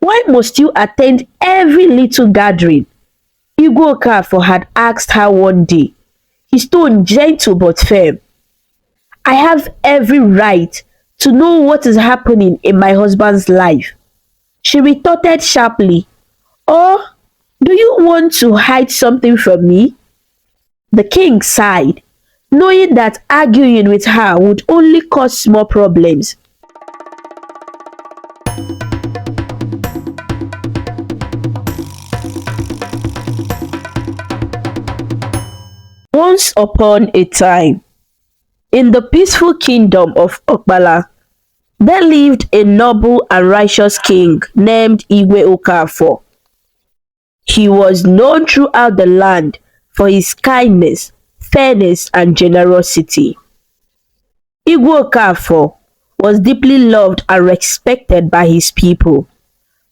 Why must you attend every little gathering? Igwe Okafor had asked her one day, his tone gentle but firm. I have every right to know what is happening in my husband's life, she retorted sharply. Or do you want to hide something from me? The king sighed, knowing that arguing with her would only cause small problems. Once upon a time, in the peaceful kingdom of Okpala, there lived a noble and righteous king named Igwe Okafor. He was known throughout the land for his kindness, fairness, and generosity. Igwe Okafor was deeply loved and respected by his people,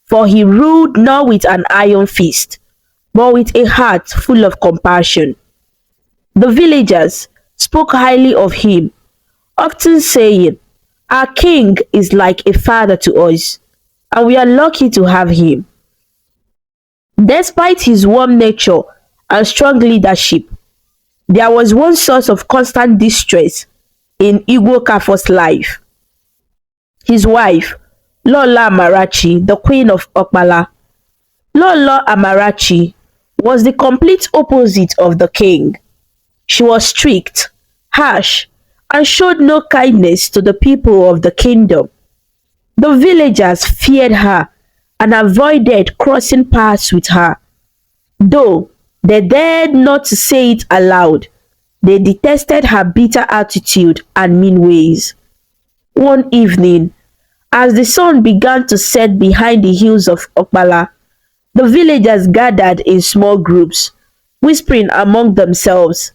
for he ruled not with an iron fist, but with a heart full of compassion. The villagers spoke highly of him, often saying, our king is like a father to us, and we are lucky to have him. Despite his warm nature and strong leadership, there was one source of constant distress in Igwe Okafor's life. His wife, Lolo Amarachi, the Queen of Okpala. Lolo Amarachi was the complete opposite of the king. She was strict, harsh, and showed no kindness to the people of the kingdom. The villagers feared her and avoided crossing paths with her. Though they dared not to say it aloud, they detested her bitter attitude and mean ways. One evening, as the sun began to set behind the hills of Okpala, the villagers gathered in small groups, whispering among themselves,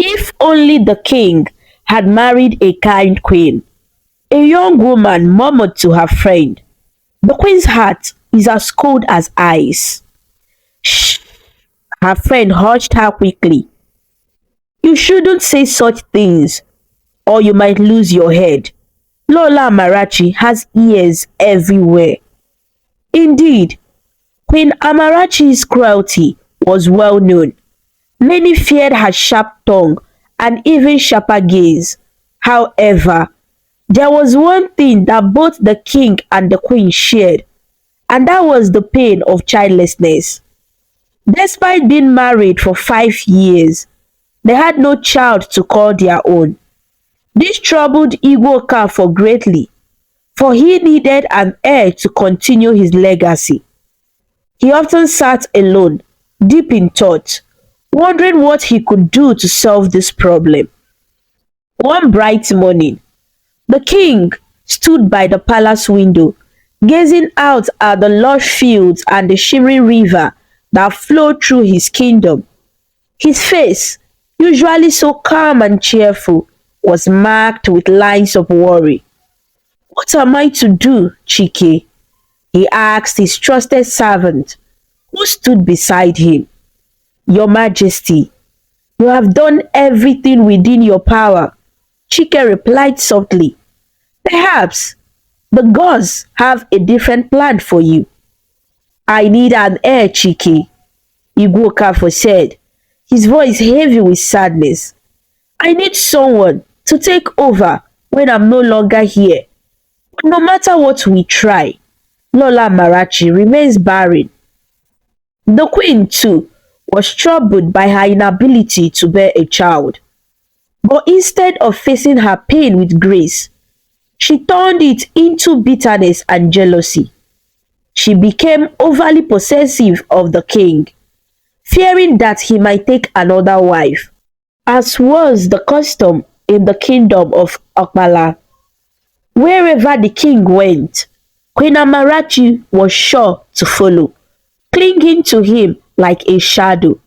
if only the king had married a kind queen. A young woman murmured to her friend, the queen's heart is as cold as ice. Shh! Her friend hushed her quickly. You shouldn't say such things, or you might lose your head. Lolo Amarachi has ears everywhere. Indeed, Queen Amarachi's cruelty was well known. Many feared her sharp tongue and even sharper gaze. However, there was one thing that both the king and the queen shared, and that was the pain of childlessness. Despite being married for 5 years, they had no child to call their own. This troubled Igwe Okafor greatly, for he needed an heir to continue his legacy. He often sat alone, deep in thought, wondering what he could do to solve this problem. One bright morning, the king stood by the palace window, gazing out at the lush fields and the shimmering river that flowed through his kingdom. His face, usually so calm and cheerful, was marked with lines of worry. What am I to do, Chike? He asked his trusted servant, who stood beside him. Your Majesty, you have done everything within your power, Chike replied softly. Perhaps the gods have a different plan for you. I need an heir, Chike, Igwe Okafor said, his voice heavy with sadness. I need someone to take over when I'm no longer here. But no matter what we try, Lolo Amarachi remains barren. The queen, too, was troubled by her inability to bear a child. But instead of facing her pain with grace, she turned it into bitterness and jealousy. She became overly possessive of the king, fearing that he might take another wife, as was the custom in the kingdom of Okpala. Wherever the king went, Queen Amarachi was sure to follow, clinging to him like a shadow.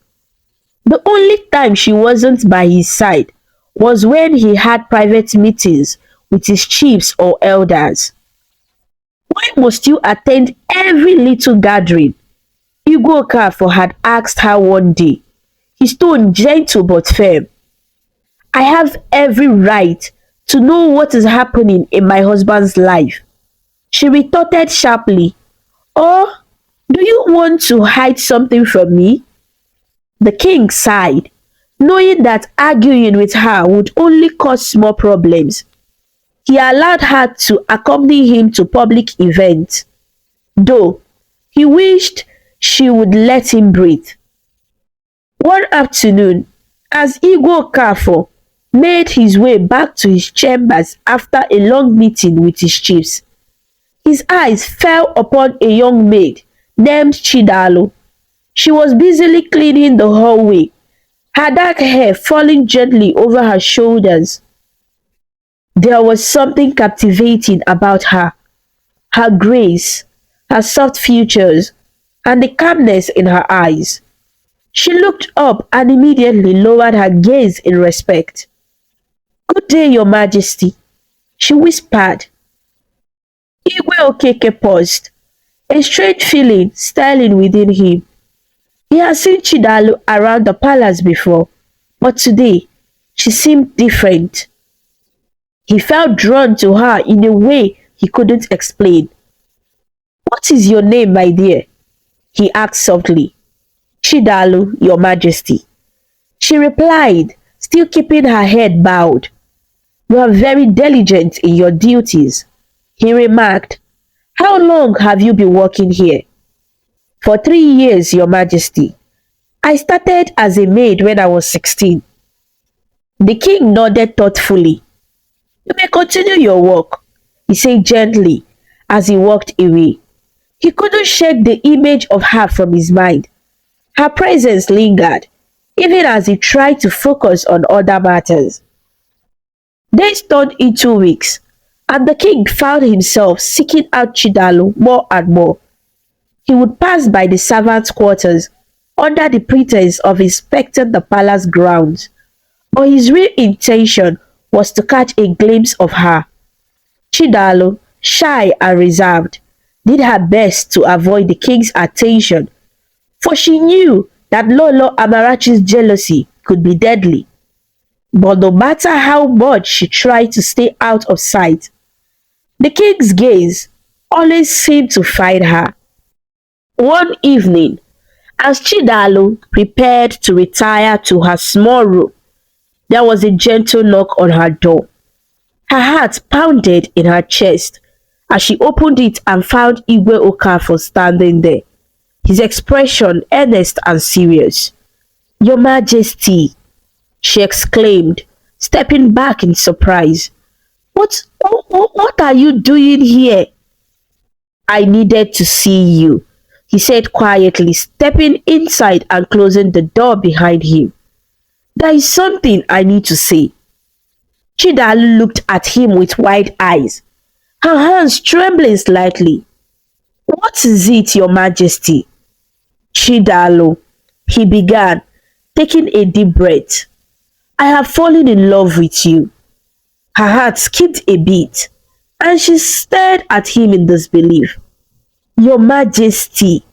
The only time she wasn't by his side was when he had private meetings with his chiefs or elders. Why must you attend every little gathering? Igwe Okafor had asked her one day, his tone gentle but firm. I have every right to know what is happening in my husband's life, she retorted sharply. Or do you want to hide something from me? The king sighed, knowing that arguing with her would only cause more problems. He allowed her to accompany him to public events, though he wished she would let him breathe. One afternoon, as Igwe Okafor made his way back to his chambers after a long meeting with his chiefs, his eyes fell upon a young maid named Chidalo. She was busily cleaning the hallway, her dark hair falling gently over her shoulders. There was something captivating about her, her grace, her soft features, and the calmness in her eyes. She looked up and immediately lowered her gaze in respect. "Good day, your majesty," she whispered. Igwe Okeke paused, a strange feeling stirring within him. He had seen Chidalo around the palace before, but today she seemed different. He felt drawn to her in a way he couldn't explain. "What is your name, my dear?" he asked softly. "Chidalo, your majesty," she replied, still keeping her head bowed. "You are very diligent in your duties," he remarked. "How long have you been working here?" "For 3 years, your majesty. I started as a maid when I was 16. The king nodded thoughtfully. "You may continue your work," he said gently as he walked away. He couldn't shake the image of her from his mind. Her presence lingered, even as he tried to focus on other matters. Days turned into weeks, and the king found himself seeking out Chidalo more and more. He would pass by the servants' quarters under the pretense of inspecting the palace grounds, but his real intention was to catch a glimpse of her. Chidalo, shy and reserved, did her best to avoid the king's attention, for she knew that Lolo Amarachi's jealousy could be deadly. But no matter how much she tried to stay out of sight, the king's gaze always seemed to find her. One evening, as Chidalo prepared to retire to her small room, there was a gentle knock on her door. Her heart pounded in her chest as she opened it and found Igwe Okafor standing there, his expression earnest and serious. "Your Majesty," she exclaimed, stepping back in surprise. What are you doing here?" "I needed to see you," he said quietly, stepping inside and closing the door behind him. "There is something I need to say." Chidalo looked at him with wide eyes, her hands trembling slightly. "What is it, your majesty?" "Chidalo," he began, taking a deep breath. "I have fallen in love with you." Her heart skipped a beat, and she stared at him in disbelief. "Your majesty,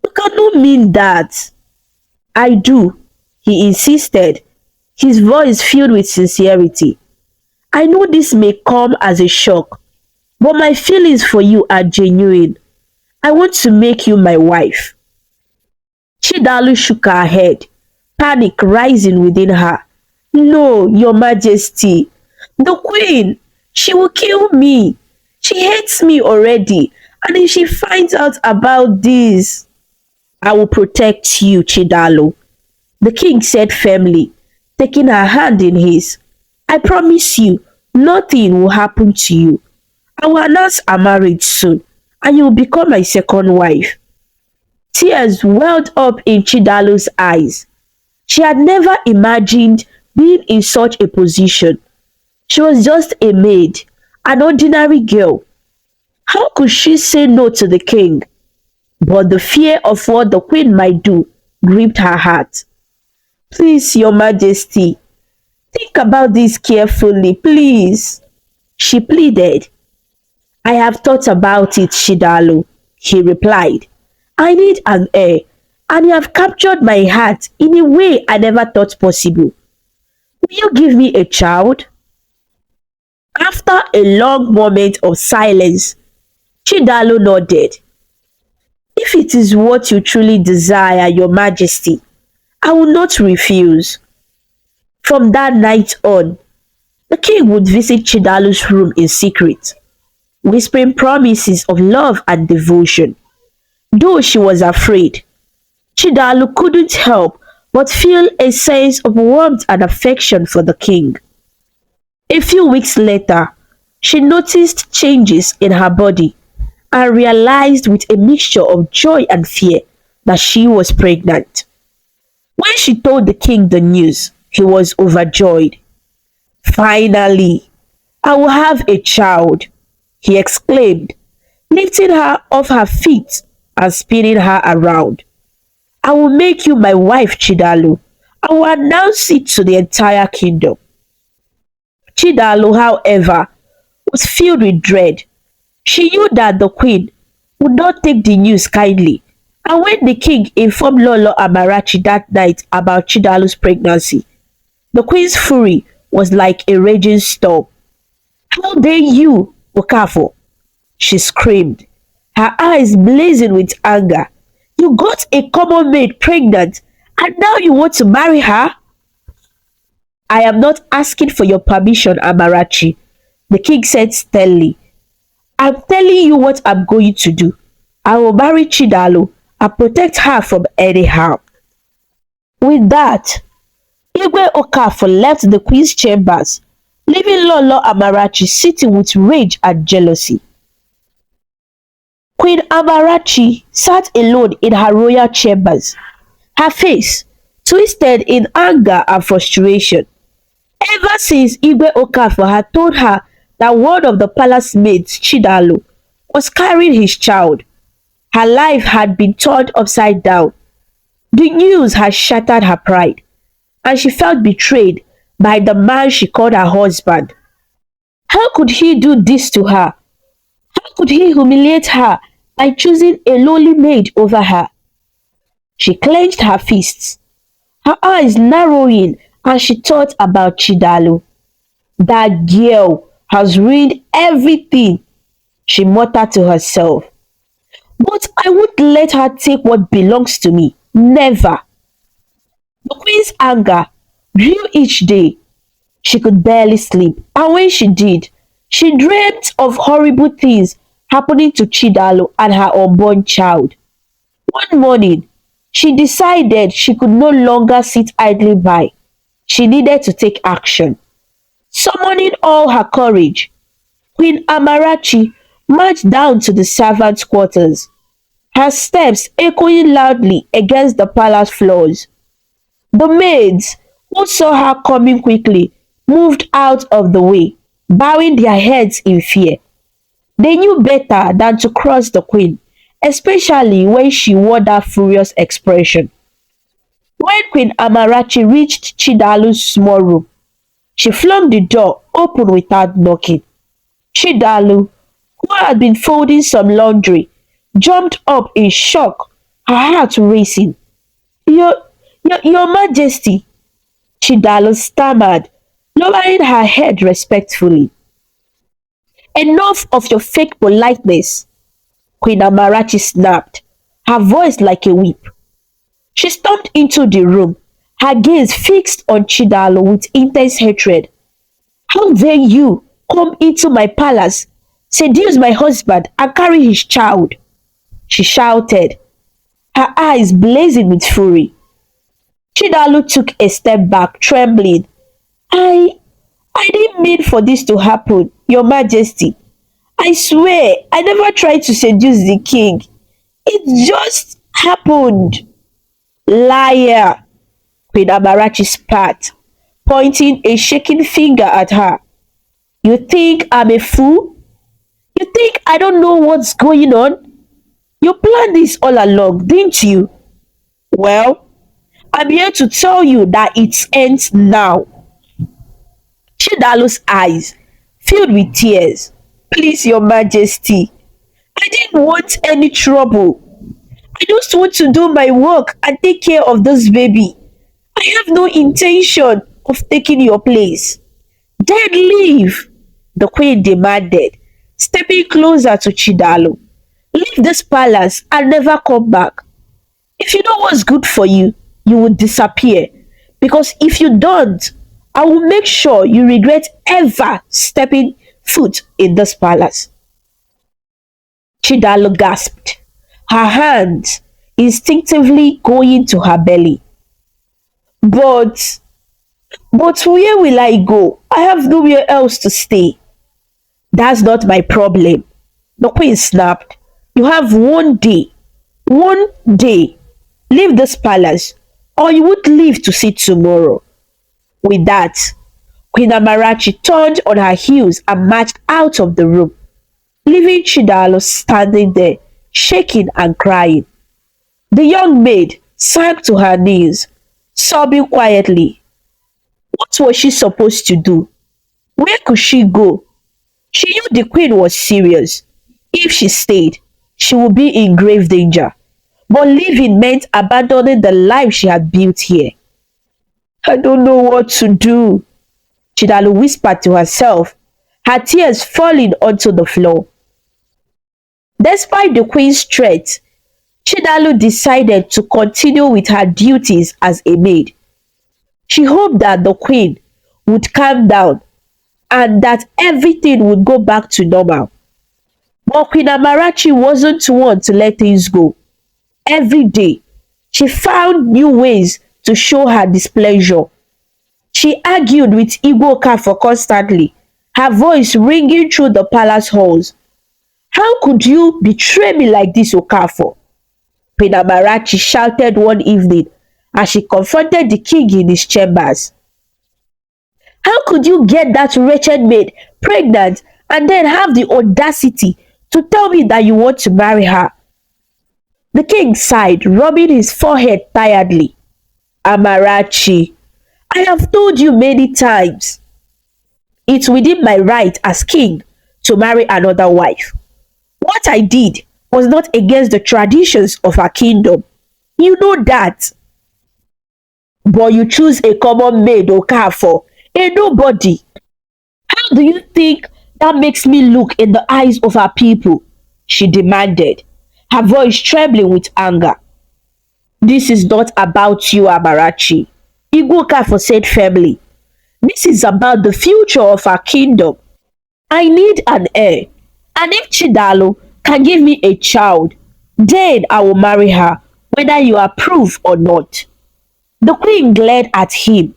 you cannot mean that." "I do," he insisted, his voice filled with sincerity. "I know this may come as a shock, but my feelings for you are genuine. I want to make you my wife." Chidalo shook her head, panic rising within her. "No, your majesty. The queen, she will kill me. She hates me already, and if she finds out about this—" "I will protect you, Chidalo," the king said firmly, taking her hand in his. "I promise you, nothing will happen to you. I will announce our marriage soon, and you will become my second wife." Tears welled up in Chidalo's eyes. She had never imagined being in such a position. She was just a maid, an ordinary girl. How could she say no to the king? But the fear of what the queen might do gripped her heart. "Please, your majesty, think about this carefully, please," she pleaded. "I have thought about it, Chidalo," he replied. "I need an heir, and you have captured my heart in a way I never thought possible. Will you give me a child?" After a long moment of silence, Chidalo nodded. If it is what you truly desire, your majesty, I will not refuse. From that night on, the king would visit Chidalu's room in secret, whispering promises of love and devotion. Though she was afraid, Chidalu couldn't help but feel a sense of warmth and affection for the king. A few weeks later, she noticed changes in her body and realized with a mixture of joy and fear that she was pregnant. When she told the king the news, he was overjoyed. Finally, I will have a child, he exclaimed, lifting her off her feet and spinning her around. I will make you my wife, Chidalu. I will announce it to the entire kingdom. Chidalu, however, was filled with dread. She knew that the queen would not take the news kindly, and when the king informed Lolo Amarachi that night about Chidalu's pregnancy, the queen's fury was like a raging storm. How dare you, Okafor? She screamed, her eyes blazing with anger. You got a common maid pregnant, and now you want to marry her? I am not asking for your permission, Amarachi, the king said sternly. I'm telling you what I'm going to do. I will marry Chidalu and protect her from any harm. With that, Igwe Okafor left the queen's chambers, leaving Lolo Amarachi sitting with rage and jealousy. Queen Amarachi sat alone in her royal chambers, her face twisted in anger and frustration. Ever since Igwe Okafor had told her that one of the palace maids, Chidalu, was carrying his child, her life had been turned upside down. The news had shattered her pride, and she felt betrayed by the man she called her husband. How could he do this to her? How could he humiliate her by choosing a lowly maid over her? She clenched her fists, her eyes narrowing as she thought about Chidalu. That girl has ruined everything, she muttered to herself. But I won't let her take what belongs to me. Never. The queen's anger grew each day. She could barely sleep, and when she did, she dreamt of horrible things happening to Chidalu and her unborn child. One morning, she decided she could no longer sit idly by. She needed to take action. Summoning all her courage, Queen Amarachi marched down to the servants' quarters, her steps echoing loudly against the palace floors. The maids, who saw her coming quickly, moved out of the way, bowing their heads in fear. They knew better than to cross the queen, especially when she wore that furious expression. When Queen Amarachi reached Chidalu's small room, she flung the door open without knocking. Chidalu, who had been folding some laundry, jumped up in shock, her heart racing. Your Majesty, Chidalu stammered, lowering her head respectfully. Enough of your fake politeness, Queen Amarachi snapped, her voice like a whip. She stormed into the room, her gaze fixed on Chidalu with intense hatred. How dare you come into my palace, seduce my husband, and carry his child? She shouted, her eyes blazing with fury. Chidalu took a step back, trembling. I didn't mean for this to happen, Your Majesty. I swear, I never tried to seduce the king. It just happened. Liar, Queen Amarachi spat, pointing a shaking finger at her. You think I'm a fool? You think I don't know what's going on? You planned this all along, didn't you? Well, I'm here to tell you that it ends now. Chidalu's eyes filled with tears. Please, Your Majesty, I didn't want any trouble. I just want to do my work and take care of this baby. I have no intention of taking your place. Then leave, the queen demanded, stepping closer to Chidalu. Leave this palace and never come back. If you know what's good for you, you will disappear. Because if you don't, I will make sure you regret ever stepping foot in this palace. Chidalo gasped, her hands instinctively going to her belly. But, but where will I go? I have nowhere else to stay. That's not my problem. The queen snapped. You have one day. Leave this palace, or you would live to see tomorrow. With that, Queen Amarachi turned on her heels and marched out of the room, leaving Chidalo standing there, shaking and crying. The young maid sank to her knees, sobbing quietly. What was she supposed to do? Where could she go? She knew the queen was serious. If she stayed, she would be in grave danger. But leaving meant abandoning the life she had built here. I don't know what to do, Chidalu whispered to herself, her tears falling onto the floor. Despite the queen's threat, Chidalu decided to continue with her duties as a maid. She hoped that the queen would calm down and that everything would go back to normal. But Queen Amarachi wasn't one to let things go. Every day, she found new ways to show her displeasure. She argued with Igwe Okafor constantly, her voice ringing through the palace halls. How could you betray me like this, Okafor? Queen Amarachi shouted one evening as she confronted the king in his chambers. How could you get that wretched maid pregnant and then have the audacity to tell me that you want to marry her? The king sighed, rubbing his forehead tiredly. Amarachi, I have told you many times. It's within my right as king to marry another wife. What I did was not against the traditions of our kingdom. You know that. But you choose a common maid, Okafor, a nobody. How do you think that makes me look in the eyes of our people? She demanded, her voice trembling with anger. This is not about you, Amarachi, Igwe Okafor said firmly. This is about the future of our kingdom. I need an heir, and if Chidalo can give me a child, then I will marry her, whether you approve or not. The queen glared at him,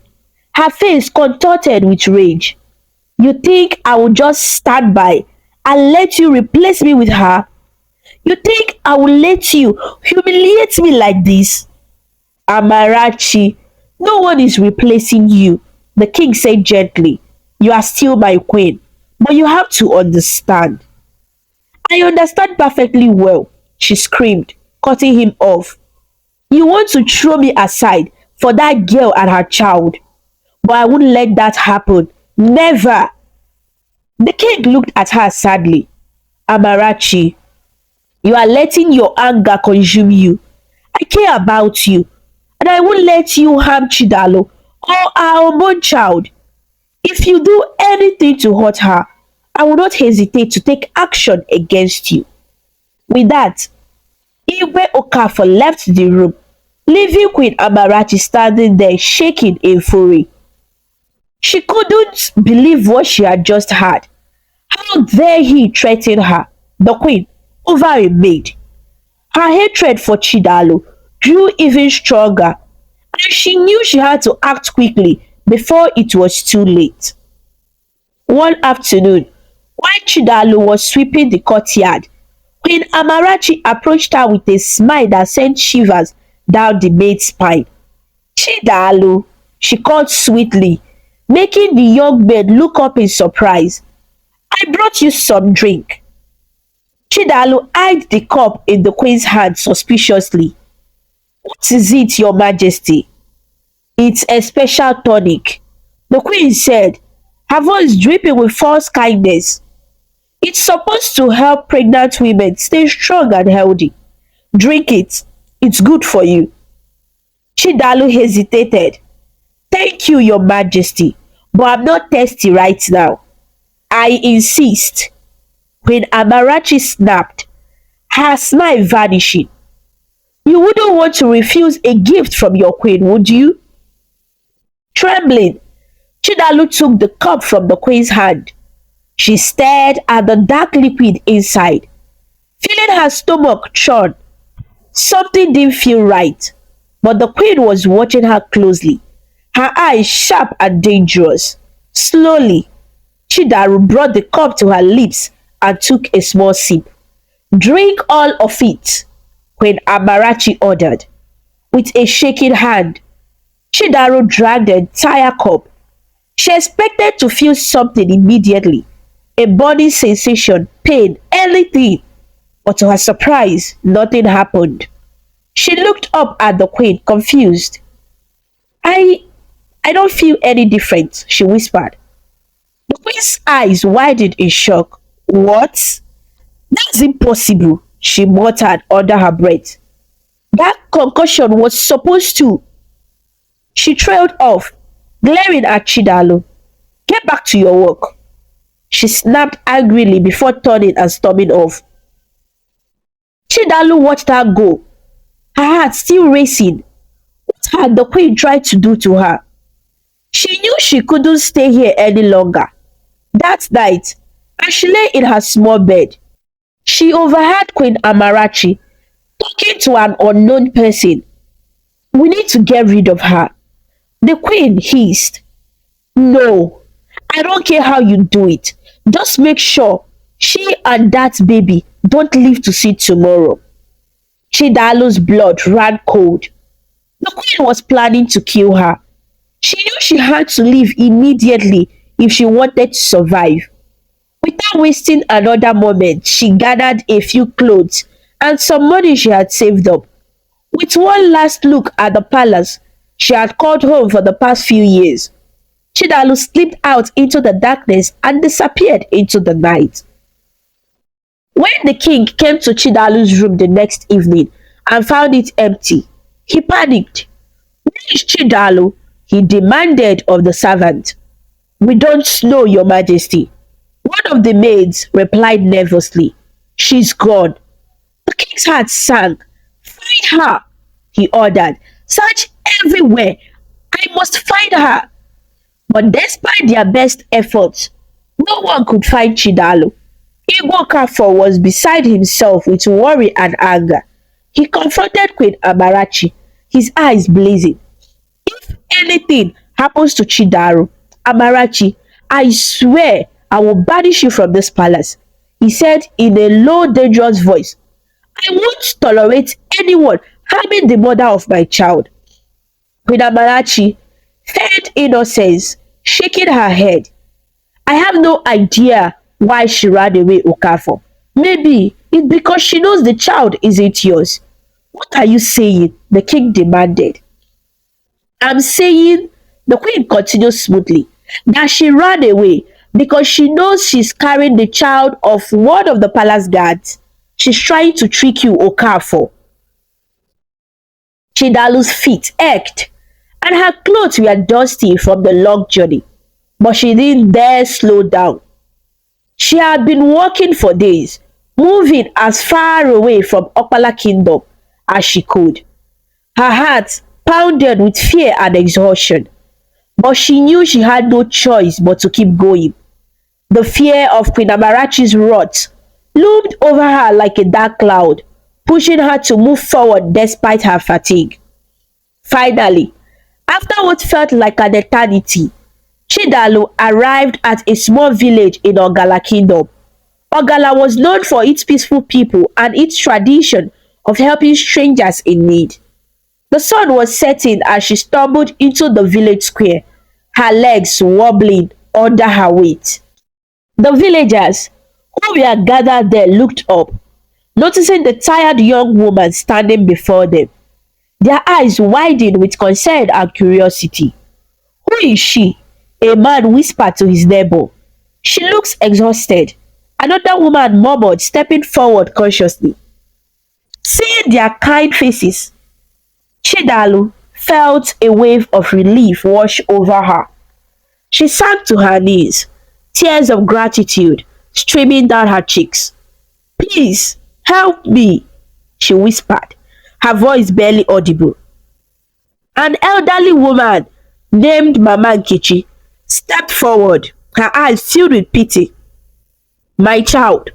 her face contorted with rage. You think I will just stand by and let you replace me with her? You think I will let you humiliate me like this? Amarachi, no one is replacing you, the king said gently. You are still my queen, but you have to understand. I understand perfectly well, she screamed, cutting him off. You want to throw me aside for that girl and her child, but I won't let that happen. Never. The king looked at her sadly. Amarachi, you are letting your anger consume you. I care about you, and I won't let you harm Chidalo or our unborn child. If you do anything to hurt her, I will not hesitate to take action against you. With that, Igwe Okafor left the room, leaving Queen Amarachi standing there shaking in fury. She couldn't believe what she had just heard. How dare he threaten her, the queen, over a maid? Her hatred for Chidalo grew even stronger, and she knew she had to act quickly before it was too late. One afternoon, while Chidalo was sweeping the courtyard, Queen Amarachi approached her with a smile that sent shivers down the maid's spine. Chidalo, she called sweetly, making the young maid look up in surprise. I brought you some drink. Chidalo eyed the cup in the queen's hand suspiciously. What is it, your majesty? It's a special tonic, the queen said, her voice dripping with false kindness. It's supposed to help pregnant women stay strong and healthy. Drink it. It's good for you. Chidalo hesitated. Thank you, your majesty, but I'm not thirsty right now. I insist. Queen Amarachi snapped, her smile vanishing. You wouldn't want to refuse a gift from your queen, would you? Trembling, Chidalu took the cup from the queen's hand. She stared at the dark liquid inside, feeling her stomach churn. Something didn't feel right, but the queen was watching her closely, her eyes sharp and dangerous. Slowly, Chidaru brought the cup to her lips and took a small sip. Drink all of it, Queen Amarachi ordered. With a shaking hand, Chidaru drank the entire cup. She expected to feel something immediately, a burning sensation, pain, anything. But to her surprise, nothing happened. She looked up at the queen, confused. I don't feel any different, she whispered. The queen's eyes widened in shock. What? That's impossible, she muttered under her breath. That concussion was supposed to. She trailed off, glaring at Chidalu. Get back to your work, she snapped angrily before turning and storming off. Chidalu watched her go, her heart still racing. What had the queen tried to do to her? She knew she couldn't stay here any longer. That night, as she lay in her small bed, she overheard Queen Amarachi talking to an unknown person. We need to get rid of her, the queen hissed. No, I don't care how you do it. Just make sure she and that baby don't live to see tomorrow. Chidalu's blood ran cold. The queen was planning to kill her. She knew she had to leave immediately if she wanted to survive. Without wasting another moment, she gathered a few clothes and some money she had saved up. With one last look at the palace she had called home for the past few years, Chidalu slipped out into the darkness and disappeared into the night. When the king came to Chidalu's room the next evening and found it empty, he panicked. Where is Chidalu? He demanded of the servant. We don't know, your majesty. One of the maids replied nervously. She's gone. The king's heart sank. Find her, he ordered. Search everywhere. I must find her. But despite their best efforts, no one could find Chidalu. Igwe Okafor was beside himself with worry and anger. He confronted Queen Amarachi, his eyes blazing. If anything happens to Chidaru, Amarachi, I swear I will banish you from this palace, he said in a low, dangerous voice. I won't tolerate anyone harming the mother of my child. Queen Amarachi feigned innocence, shaking her head. I have no idea why she ran away, Okafor. Maybe it's because she knows the child isn't yours. What are you saying? The king demanded. I'm saying, the queen continued smoothly, that she ran away because she knows she's carrying the child of one of the palace guards. She's trying to trick you, Okafor. Chidalu's feet ached, and her clothes were dusty from the long journey, but she didn't dare slow down. She had been walking for days, moving as far away from Okpala Kingdom as she could. Her heart pounded with fear and exhaustion, but she knew she had no choice but to keep going. The fear of Queen Amarachi's wrath loomed over her like a dark cloud, pushing her to move forward despite her fatigue. Finally, after what felt like an eternity, Chidalu arrived at a small village in Ogala Kingdom. Ogala was known for its peaceful people and its tradition of helping strangers in need. The sun was setting as she stumbled into the village square, her legs wobbling under her weight. The villagers who were gathered there looked up, noticing the tired young woman standing before them. Their eyes widened with concern and curiosity. Who is she? A man whispered to his neighbor. She looks exhausted. Another woman murmured, stepping forward cautiously. Seeing their kind faces, Chidalu felt a wave of relief wash over her. She sank to her knees, tears of gratitude streaming down her cheeks. Please, Help me, she whispered, her voice barely audible. An elderly woman named Mama Nkechi stepped forward, her eyes filled with pity. My child,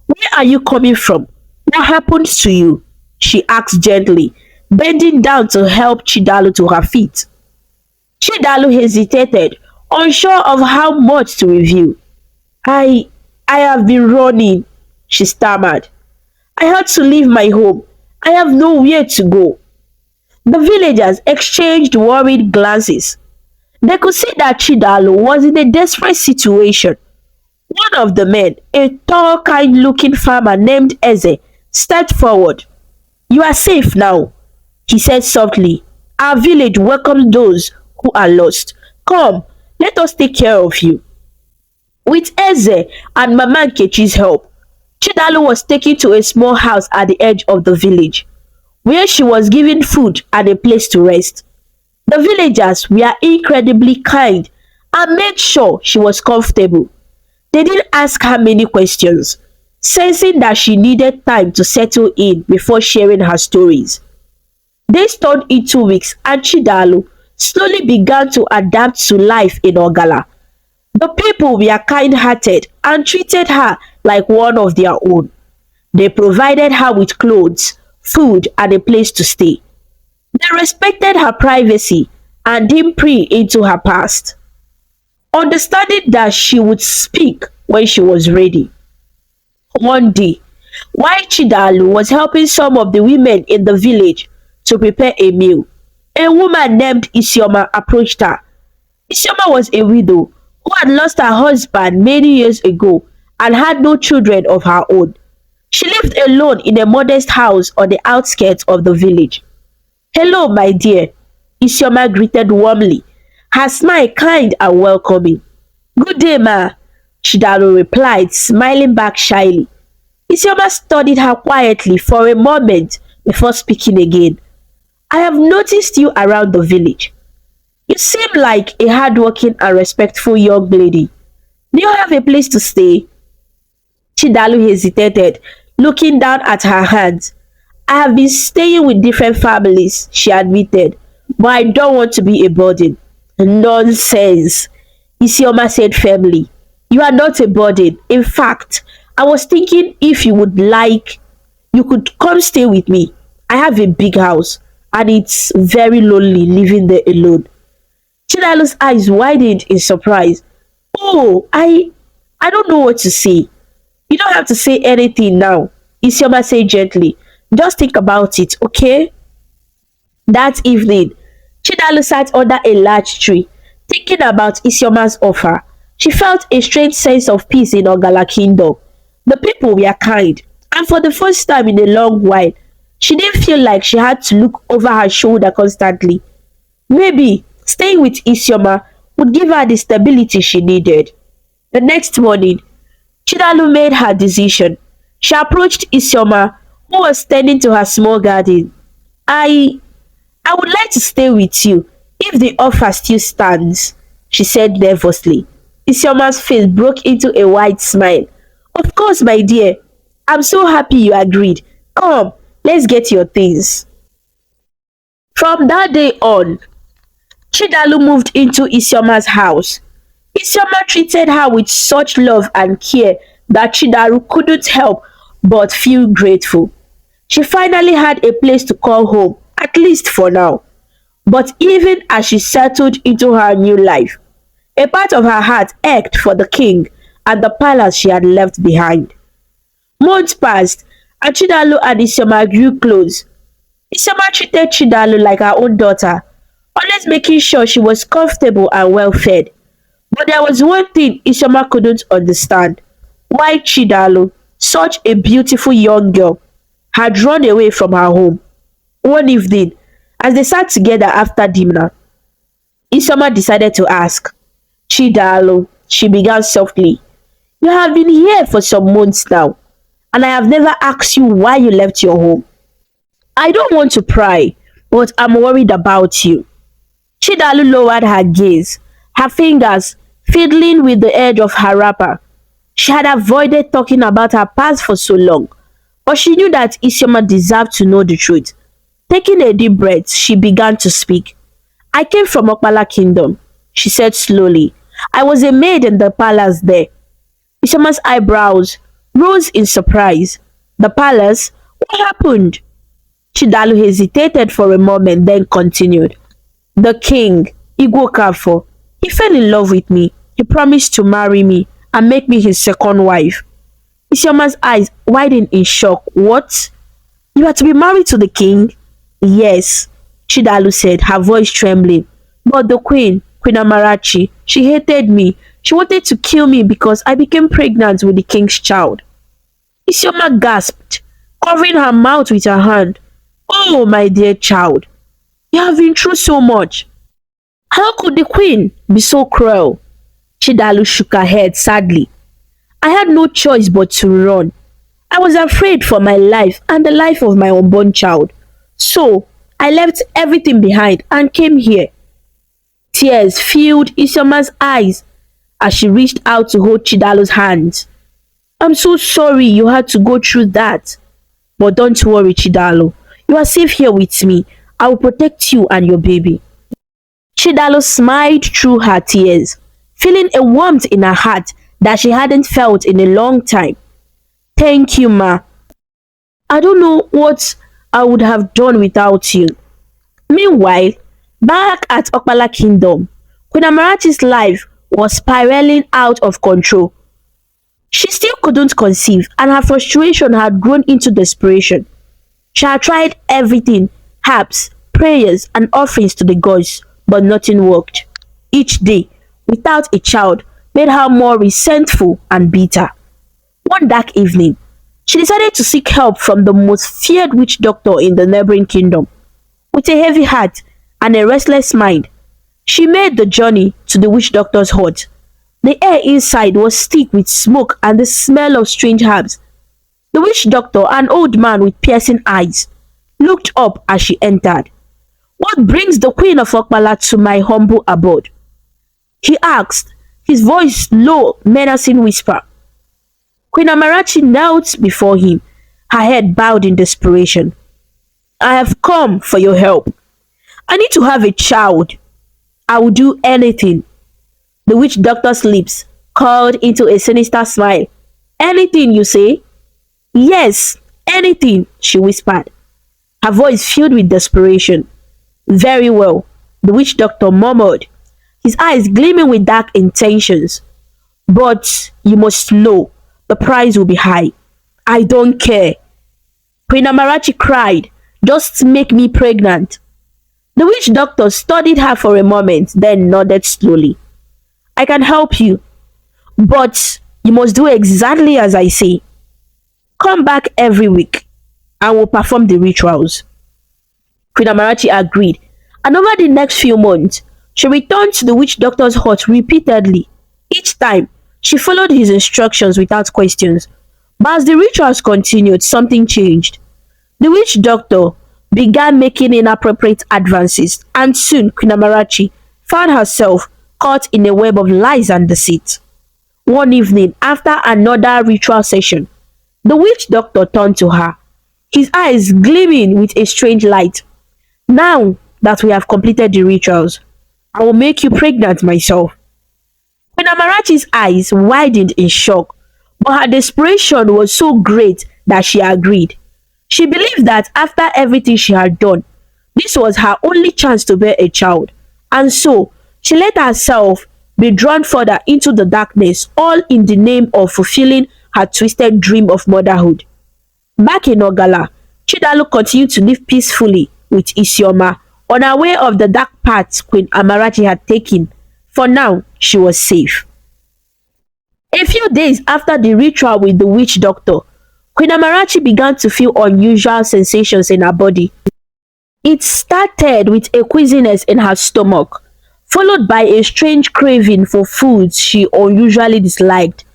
where are you coming from? What happened to you? She asked gently, bending down to help Chidalu to her feet. Chidalu hesitated, unsure of how much to reveal. I I have been running, she stammered. I had to leave my home. I have nowhere to go. The villagers exchanged worried glances. They could see that Chidalu was in a desperate situation. One of the men, a tall, kind-looking farmer named Eze, stepped forward. You are safe now, he said softly. Our village welcomes those who are lost. Come, let us take care of you. With Eze and Mama Nkechi's help, Chidalu was taken to a small house at the edge of the village, where she was given food and a place to rest. The villagers were incredibly kind and made sure she was comfortable. They didn't ask her many questions, sensing that she needed time to settle in before sharing her stories. Days turned into weeks and Chidalu slowly began to adapt to life in Ogala. The people were kind-hearted and treated her like one of their own. They provided her with clothes, food, and a place to stay. They respected her privacy and didn't pry into her past, understanding that she would speak when she was ready. One day, while Chidalu was helping some of the women in the village to prepare a meal, a woman named Isioma approached her. Isioma was a widow who had lost her husband many years ago and had no children of her own. She lived alone in a modest house on the outskirts of the village. Hello, my dear, Isioma greeted warmly, her smile kind and welcoming. Good day, ma, Chidalu replied, smiling back shyly. Isioma studied her quietly for a moment before speaking again. I have noticed you around the village. You seem like a hardworking and respectful young lady. Do you have a place to stay? Chidalu hesitated, looking down at her hands. I have been staying with different families, she admitted, but I don't want to be a burden. Nonsense, Isioma said firmly. You are not a burden. In fact, I was thinking if you would like, you could come stay with me. I have a big house and it's very lonely living there alone. Chidalu's eyes widened in surprise. Oh, I don't know what to say. You don't have to say anything now, Isioma said gently. Just think about it, okay? That evening, Chidalu sat under a large tree, thinking about Isioma's offer. She felt a strange sense of peace in Ogala Kingdom. The people were kind, and for the first time in a long while, she didn't feel like she had to look over her shoulder constantly. Maybe staying with Isioma would give her the stability she needed. The next morning, Chidalu made her decision. She approached Isioma, who was tending to her small garden. I would like to stay with you if the offer still stands, she said nervously. Isioma's face broke into a wide smile. Of course, my dear. I'm so happy you agreed. Come, let's get your things. From that day on, Chidalu moved into Isioma's house. Isioma treated her with such love and care that Chidalu couldn't help but feel grateful. She finally had a place to call home, at least for now. But even as she settled into her new life, a part of her heart ached for the king and the palace she had left behind. Months passed, and Chidalu and Isioma grew close. Isioma treated Chidalu like her own daughter, always making sure she was comfortable and well fed. But there was one thing Isioma couldn't understand: why Chidalu, such a beautiful young girl, had run away from her home. One evening, as they sat together after dinner, Isioma decided to ask. Chidalu, she began softly, you have been here for some months now, and I have never asked you why you left your home. I don't want to pry, but I'm worried about you. Chidalu lowered her gaze, her fingers fiddling with the edge of her wrapper. She had avoided talking about her past for so long, but she knew that Isioma deserved to know the truth. Taking a deep breath, she began to speak. I came from Okpala Kingdom, she said slowly. I was a maid in the palace there. Isioma's eyebrows rose in surprise. The palace? What happened? Chidalu hesitated for a moment, then continued. The king, Igwe Okafor, he fell in love with me. He promised to marry me and make me his second wife. Isioma's eyes widened in shock. What? You are to be married to the king? Yes, Chidalu said, her voice trembling. But the Queen Amarachi, she hated me. She wanted to kill me because I became pregnant with the king's child. Isioma gasped, covering her mouth with her hand. Oh, my dear child, you have been through so much. How could the queen be so cruel? Chidalu shook her head sadly. I had no choice but to run. I was afraid for my life and the life of my unborn child. So, I left everything behind and came here. Tears filled Isioma's eyes as she reached out to hold Chidalu's hands. I'm so sorry you had to go through that. But don't worry, Chidalu. You are safe here with me. I will protect you and your baby. Chidalu smiled through her tears, feeling a warmth in her heart that she hadn't felt in a long time. Thank you, Ma. I don't know what I would have done without you. Meanwhile, back at Okpala Kingdom, Queen Amarachi's life was spiraling out of control. She still couldn't conceive, and her frustration had grown into desperation. She had tried everything, herbs, prayers, and offerings to the gods, but nothing worked. Each day, without a child, made her more resentful and bitter. One dark evening, she decided to seek help from the most feared witch doctor in the neighboring kingdom. With a heavy heart and a restless mind, she made the journey to the witch doctor's hut. The air inside was thick with smoke and the smell of strange herbs. The witch doctor, an old man with piercing eyes, looked up as she entered. What brings the Queen of Okpala to my humble abode? He asked, his voice low, menacing whisper. Queen Amarachi knelt before him, her head bowed in desperation. I have come for your help. I need to have a child. I will do anything. The witch doctor's lips curled into a sinister smile. Anything, you say? Yes, anything, she whispered, her voice filled with desperation. Very well, the witch doctor murmured, his eyes gleaming with dark intentions. But you must know, the price will be high. I don't care. Queen Amarachi cried, just make me pregnant. The witch doctor studied her for a moment, then nodded slowly. I can help you, but you must do exactly as I say. Come back every week and we'll perform the rituals. Queen Amarachi agreed, and over the next few months, she returned to the witch doctor's hut repeatedly. Each time, she followed his instructions without questions. But as the rituals continued, something changed. The witch doctor began making inappropriate advances, and soon Queen Amarachi found herself caught in a web of lies and deceit. One evening, after another ritual session, the witch doctor turned to her, his eyes gleaming with a strange light. Now that we have completed the rituals, I will make you pregnant myself. Queen Amarachi's eyes widened in shock, but her desperation was so great that she agreed. She believed that after everything she had done, this was her only chance to bear a child, and so she let herself be drawn further into the darkness, all in the name of fulfilling her twisted dream of motherhood. Back in Ogala, Chidalu continued to live peacefully with Isioma, unaware of the dark path Queen Amarachi had taken. For now, she was safe. A few days after the ritual with the witch doctor, Queen Amarachi began to feel unusual sensations in her body. It started with a queasiness in her stomach, followed by a strange craving for foods she unusually disliked.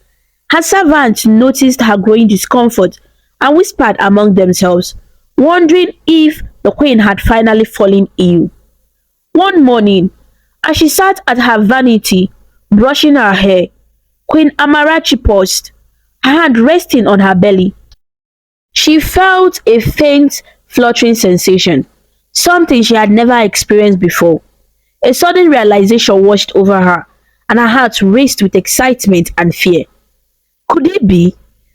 Her servants noticed her growing discomfort and whispered among themselves, wondering if the queen had finally fallen ill. One morning, as she sat at her vanity, brushing her hair, Queen Amarachi paused, her hand resting on her belly. She felt a faint, fluttering sensation, something she had never experienced before. A sudden realization washed over her, and her heart raced with excitement and fear. Could it be?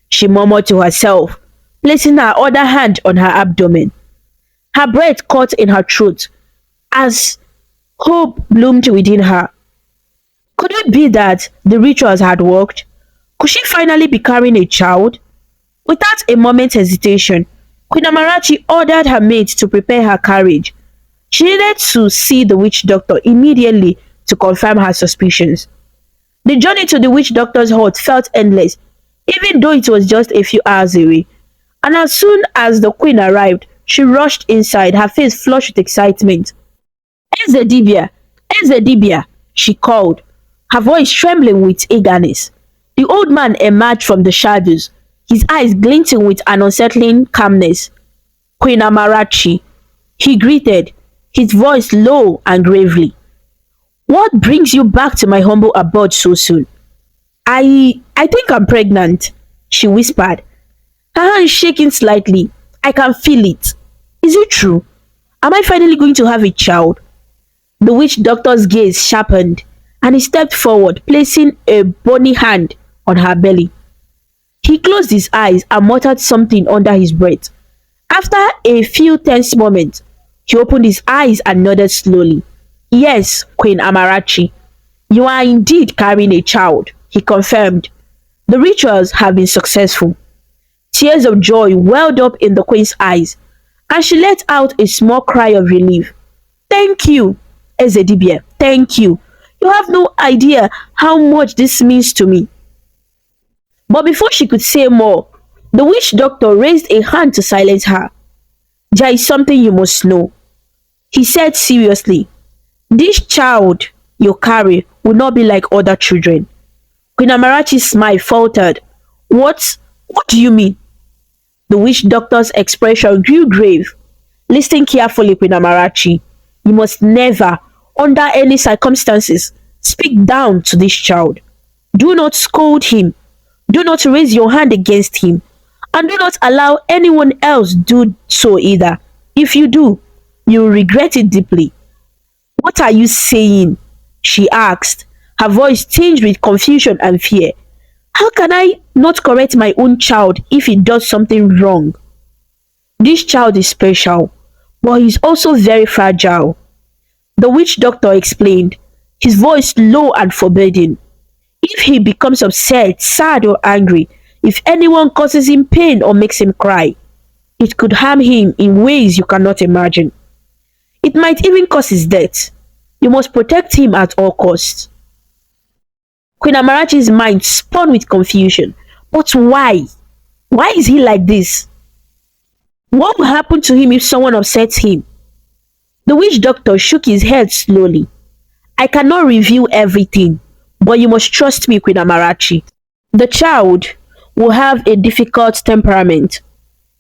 She murmured to herself, placing her other hand on her abdomen. Her breath caught in her throat as hope bloomed within her. Could it be that the rituals had worked? Could she finally be carrying a child? Without a moment's hesitation, Queen Amarachi ordered her maid to prepare her carriage. She needed to see the witch doctor immediately to confirm her suspicions. The journey to the witch doctor's hut felt endless, even though it was just a few hours away. And as soon as the queen arrived, she rushed inside, her face flushed with excitement. Ezedibia, Ezedibia, she called, her voice trembling with eagerness. The old man emerged from the shadows, his eyes glinting with an unsettling calmness. Queen Amarachi, he greeted, his voice low and gravely. What brings you back to my humble abode so soon? I think I'm pregnant, she whispered, her hand shaking slightly. I can feel it. Is it true? Am I finally going to have a child? The witch doctor's gaze sharpened, and he stepped forward, placing a bony hand on her belly. He closed his eyes and muttered something under his breath. After a few tense moments, he opened his eyes and nodded slowly. Yes, Queen Amarachi, you are indeed carrying a child, he confirmed. The rituals have been successful. Tears of joy welled up in the queen's eyes, and she let out a small cry of relief. Thank you, Ezedibia, thank you. You have no idea how much this means to me. But before she could say more, the witch doctor raised a hand to silence her. There is something you must know, he said seriously. This child you carry will not be like other children. Queen Amarachi's smile faltered. What do you mean? The witch doctor's expression grew grave. Listen carefully, Queen Amarachi. You must never, under any circumstances, speak down to this child. Do not scold him. Do not raise your hand against him. And do not allow anyone else do so either. If you do, you will regret it deeply. What are you saying? She asked, her voice tinged with confusion and fear. How can I not correct my own child if he does something wrong? This child is special, but he's also very fragile. The witch doctor explained, his voice low and forbidding. If he becomes upset, sad or angry, if anyone causes him pain or makes him cry, it could harm him in ways you cannot imagine. It might even cause his death. You must protect him at all costs. Queen Amarachi's mind spun with confusion. But why? Why is he like this? What will happen to him if someone upsets him? The witch doctor shook his head slowly. I cannot reveal everything, but you must trust me, Queen Amarachi. The child will have a difficult temperament.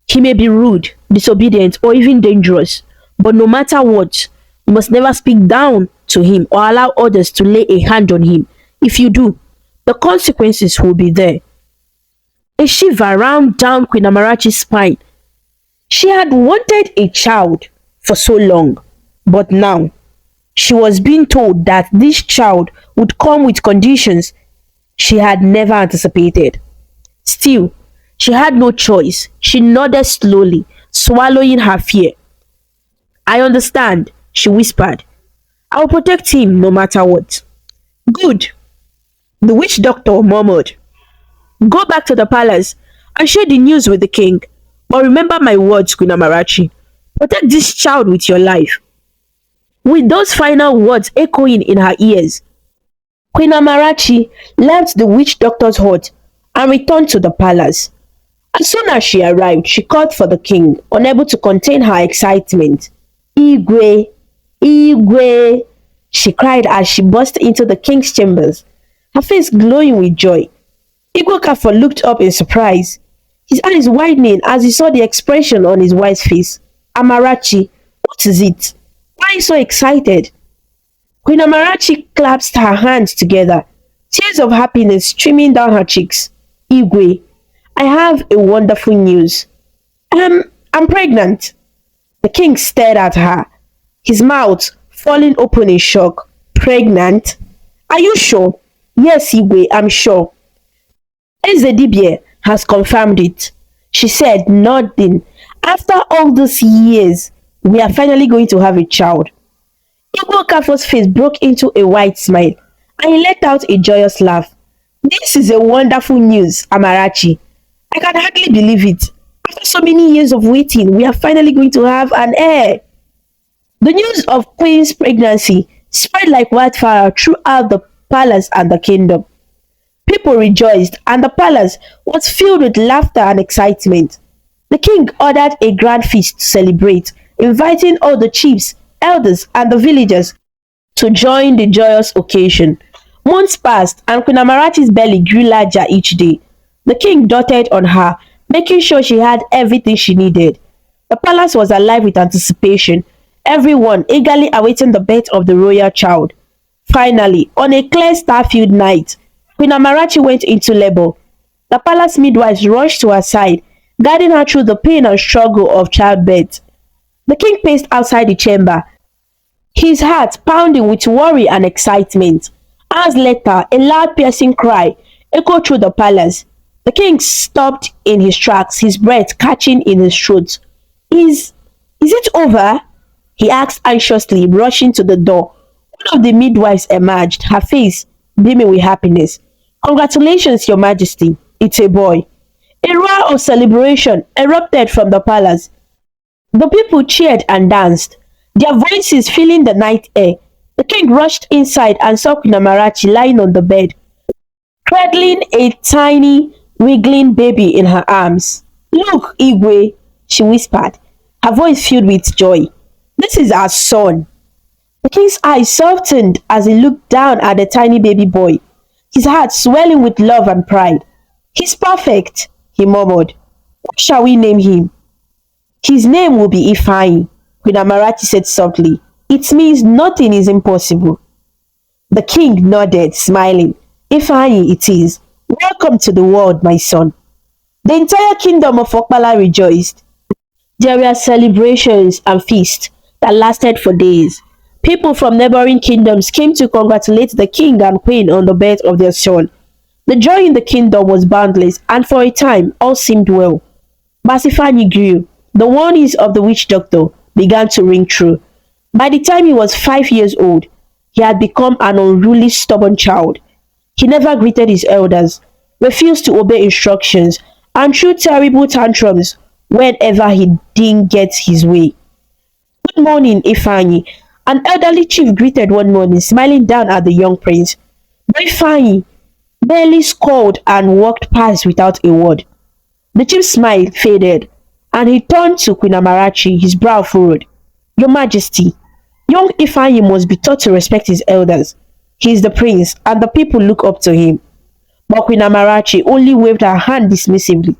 He may be rude, disobedient, or even dangerous, but no matter what, you must never speak down to him or allow others to lay a hand on him. If you do, the consequences will be there. A shiver ran down Queen Amarachi's spine. She had wanted a child for so long, but now she was being told that this child would come with conditions she had never anticipated. Still, she had no choice. She nodded slowly, swallowing her fear. I understand, she whispered. I will protect him no matter what. Good, the witch doctor murmured. Go back to the palace and share the news with the king. But remember my words, Queen Amarachi. Protect this child with your life. With those final words echoing in her ears, Queen Amarachi left the witch doctor's hut and returned to the palace. As soon as she arrived, she called for the king, unable to contain her excitement. Igwe, Igwe, she cried as she burst into the king's chambers, her face glowing with joy. Igwe Okafor looked up in surprise, his eyes widening as he saw the expression on his wife's face. Amarachi, what is it? Why are you so excited? Queen Amarachi clasped her hands together, tears of happiness streaming down her cheeks. Igwe, I have a wonderful news. I'm pregnant. The king stared at her, his mouth falling open in shock. Pregnant? Are you sure? Yes, Igwe, I'm sure. Ezedibie has confirmed it. She said, nodding. After all these years, we are finally going to have a child. Igwe Okafor's face broke into a wide smile, and he let out a joyous laugh. This is a wonderful news, Amarachi. I can hardly believe it. After so many years of waiting, we are finally going to have an heir. The news of Queen's pregnancy spread like wildfire throughout the palace and the kingdom. People rejoiced, and the palace was filled with laughter and excitement. The king ordered a grand feast to celebrate, inviting all the chiefs, elders, and the villagers to join the joyous occasion. Months passed, and Queen Amarachi's belly grew larger each day. The king doted on her, making sure she had everything she needed. The palace was alive with anticipation, everyone eagerly awaiting the birth of the royal child. Finally, on a clear star-filled night, Queen Amarachi went into labor. The palace midwives rushed to her side, guiding her through the pain and struggle of childbirth. The king paced outside the chamber, his heart pounding with worry and excitement. Hours later, a loud piercing cry echoed through the palace. The king stopped in his tracks, his breath catching in his throat. Is it over? He asked anxiously, rushing to the door. One of the midwives emerged, her face beaming with happiness. Congratulations, Your Majesty. It's a boy. A roar of celebration erupted from the palace. The people cheered and danced, their voices filling the night air. The king rushed inside and saw Queen Amarachi lying on the bed, cradling a tiny, wiggling baby in her arms. Look, Igwe, she whispered, her voice filled with joy. This is our son. The king's eyes softened as he looked down at the tiny baby boy, his heart swelling with love and pride. He's perfect, he murmured. What shall we name him? His name will be Ifeanyi, Queen Amarachi said softly. It means nothing is impossible. The king nodded, smiling. Ifeanyi it is. Welcome to the world, my son. The entire kingdom of Okpala rejoiced. There were celebrations and feasts that lasted for days. People from neighboring kingdoms came to congratulate the king and queen on the birth of their son. The joy in the kingdom was boundless, and for a time all seemed well. But Ifeanyi grew. The warnings of the witch doctor began to ring true. By the time he was 5 years old, he had become an unruly, stubborn child. He never greeted his elders, refused to obey instructions, and threw terrible tantrums whenever he didn't get his way. Good morning, Ifeanyi. An elderly chief greeted one morning, smiling down at the young prince. But Ifeanyi barely scowled and walked past without a word. The chief's smile faded, and he turned to Queen Amarachi, his brow furrowed. Your Majesty, young Ifeanyi must be taught to respect his elders. He is the prince, and the people look up to him. But Queen Amarachi only waved her hand dismissively.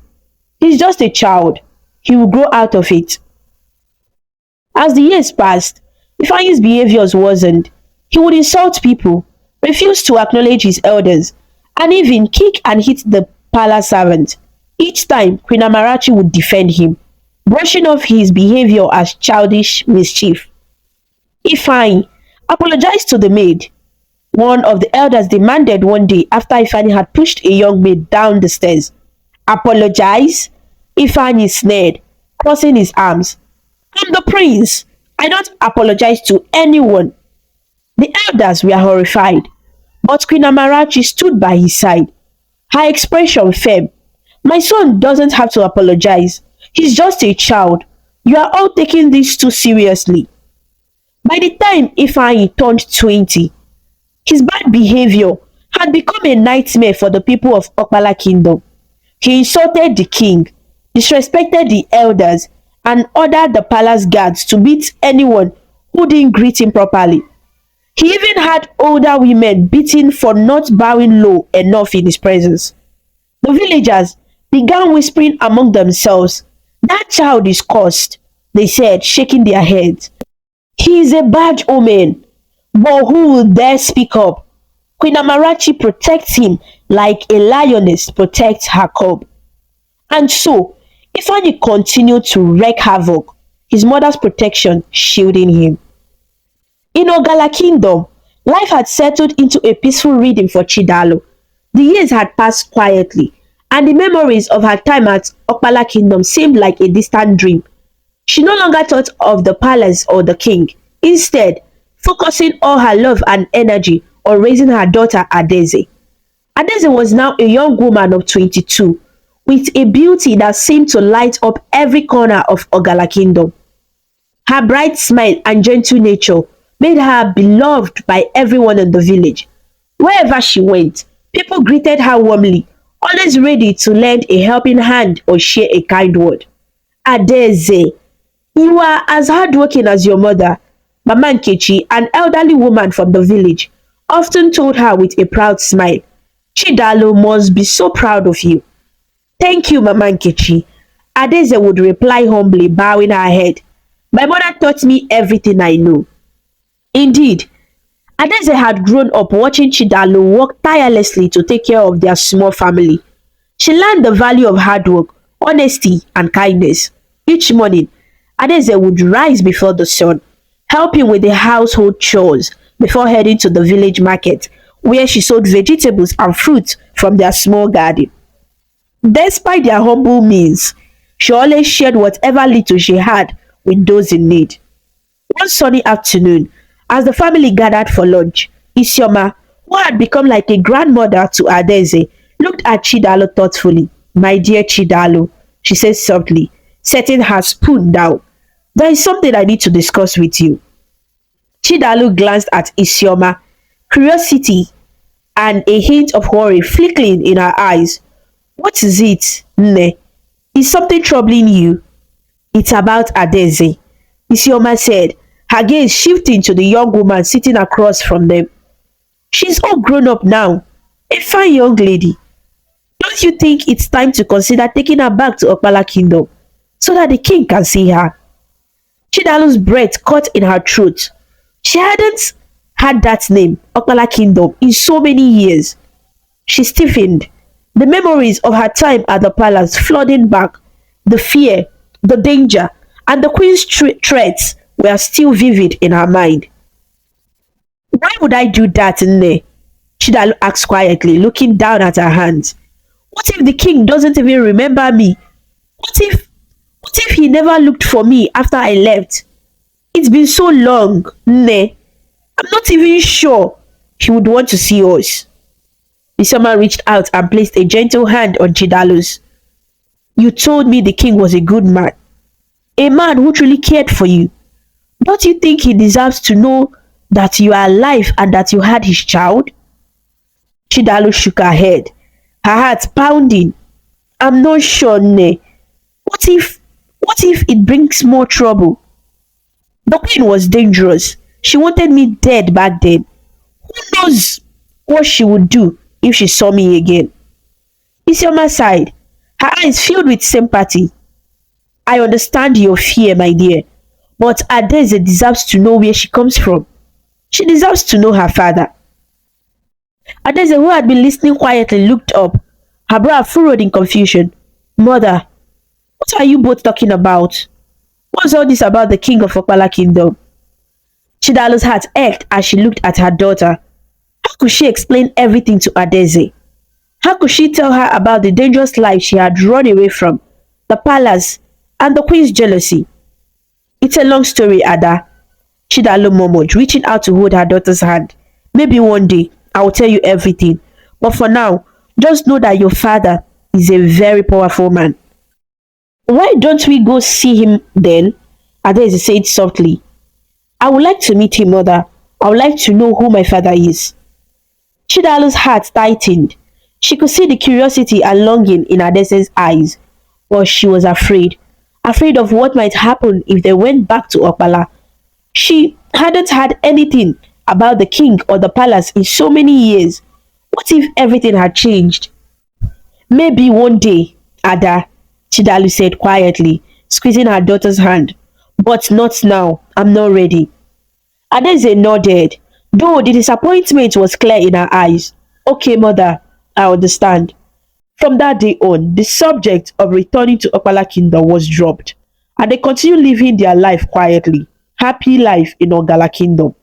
He's just a child. He will grow out of it. As the years passed, Ifeanyi's behaviors worsened. He would insult people, refuse to acknowledge his elders, and even kick and hit the palace servant. Each time, Queen Amarachi would defend him, brushing off his behavior as childish mischief. Ifeanyi, apologize to the maid, one of the elders demanded one day after Ifeanyi had pushed a young maid down the stairs. Apologize? Ifeanyi sneered, crossing his arms. I'm the prince. I don't apologize to anyone. The elders were horrified, but Queen Amarachi stood by his side, her expression firm. My son doesn't have to apologize. He's just a child. You are all taking this too seriously. By the time Ifeanyi turned 20, his bad behavior had become a nightmare for the people of Okpala Kingdom. He insulted the king, disrespected the elders, and ordered the palace guards to beat anyone who didn't greet him properly. He even had older women beaten for not bowing low enough in his presence. The villagers began whispering among themselves, That child is cursed, they said, shaking their heads. He is a bad omen, but who will dare speak up? Queen Amarachi protects him like a lioness protects her cub. And so, Ifeanyi continued to wreak havoc, his mother's protection shielding him. In Ogala Kingdom, life had settled into a peaceful rhythm for Chidalo. The years had passed quietly, and the memories of her time at Okpala Kingdom seemed like a distant dream. She no longer thought of the palace or the king, instead, focusing all her love and energy on raising her daughter Adaeze. Adaeze was now a young woman of 22, with a beauty that seemed to light up every corner of Ogala Kingdom. Her bright smile and gentle nature made her beloved by everyone in the village. Wherever she went, people greeted her warmly, always ready to lend a helping hand or share a kind word. Adaeze, you are as hardworking as your mother, Mama Nkechi, an elderly woman from the village, often told her with a proud smile. Chidalo must be so proud of you. Thank you, Mama Nkechi. Adaeze would reply humbly, bowing her head. My mother taught me everything I know. Indeed, Adaeze had grown up watching Chidalo work tirelessly to take care of their small family. She learned the value of hard work, honesty, and kindness. Each morning, Adaeze would rise before the sun, helping with the household chores before heading to the village market, where she sold vegetables and fruits from their small garden. Despite their humble means, she always shared whatever little she had with those in need. One sunny afternoon, as the family gathered for lunch, Isioma, who had become like a grandmother to Adaeze, looked at Chidalo thoughtfully. My dear Chidalo, she said softly, setting her spoon down. There is something I need to discuss with you. Chidalo glanced at Isioma, curiosity and a hint of worry flickering in her eyes. What is it, Nne? Is something troubling you? It's about Adaeze, Isioma said, her gaze shifting to the young woman sitting across from them. She's all grown up now, a fine young lady. Don't you think it's time to consider taking her back to Okpala Kingdom so that the king can see her? Chidalo's breath caught in her throat. She hadn't had that name, Okpala Kingdom, in so many years. She stiffened, the memories of her time at the palace flooding back. The fear, the danger, and the queen's threats were still vivid in her mind. Why would I do that, Nne? Chidalo asked quietly, looking down at her hands. What if the king doesn't even remember me? What if he never looked for me after I left? It's been so long, Nne. I'm not even sure he would want to see us. Isioma reached out and placed a gentle hand on Chidalo's. You told me the king was a good man, a man who truly cared for you. Don't you think he deserves to know that you are alive and that you had his child? Chidalo shook her head, her heart pounding. I'm not sure, Nne. What if it brings more trouble? The queen was dangerous. She wanted me dead back then. Who knows what she would do if she saw me again? Isioma sighed, her eyes filled with sympathy. I understand your fear, my dear, but Adaeze deserves to know where she comes from. She deserves to know her father. Adaeze, who had been listening quietly, looked up, her brow furrowed in confusion. Mother, what are you both talking about? What's all this about the king of Okpala Kingdom? Chidalo's heart ached as she looked at her daughter. How could she explain everything to Adaeze? How could she tell her about the dangerous life she had run away from, the palace, and the queen's jealousy? It's a long story, Ada, Chidalo murmured, reaching out to hold her daughter's hand. Maybe one day I will tell you everything, but for now, just know that your father is a very powerful man. Why don't we go see him then? Adaeze said softly. I would like to meet him, mother. I would like to know who my father is. Chidalo's heart tightened. She could see the curiosity and longing in Adaeze's eyes, but she was afraid. Afraid of what might happen if they went back to Okpala. She hadn't heard anything about the king or the palace in so many years. What if everything had changed? Maybe one day, Ada, Chidalo said quietly, squeezing her daughter's hand. But not now. I'm not ready. Adaeze nodded, though the disappointment was clear in her eyes. Okay, mother, I understand. From that day on, the subject of returning to Okpala Kingdom was dropped, and they continued living their life quietly, happy life in Ogala Kingdom.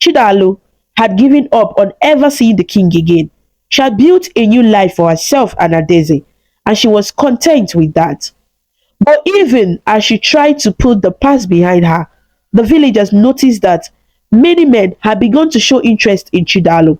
Chidalo had given up on ever seeing the king again. She had built a new life for herself and Adaeze, and she was content with that. But even as she tried to put the past behind her, the villagers noticed that many men had begun to show interest in Chidalo.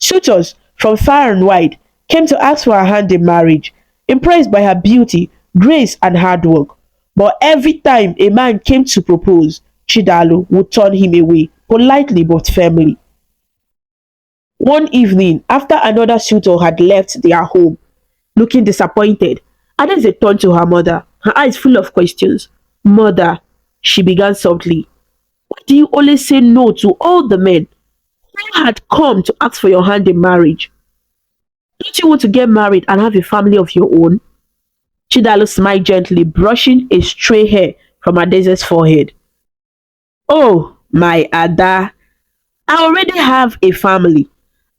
Suitors from far and wide came to ask for her hand in marriage, impressed by her beauty, grace, and hard work. But every time a man came to propose, Chidalo would turn him away, politely but firmly. One evening, after another suitor had left their home, looking disappointed, Adaeze turned to her mother, her eyes full of questions. "Mother," she began softly, "why do you always say no to all the men who had come to ask for your hand in marriage? Don't you want to get married and have a family of your own?" Chidalo smiled gently, brushing a stray hair from Adaeze's forehead. "Oh, my Ada, I already have a family.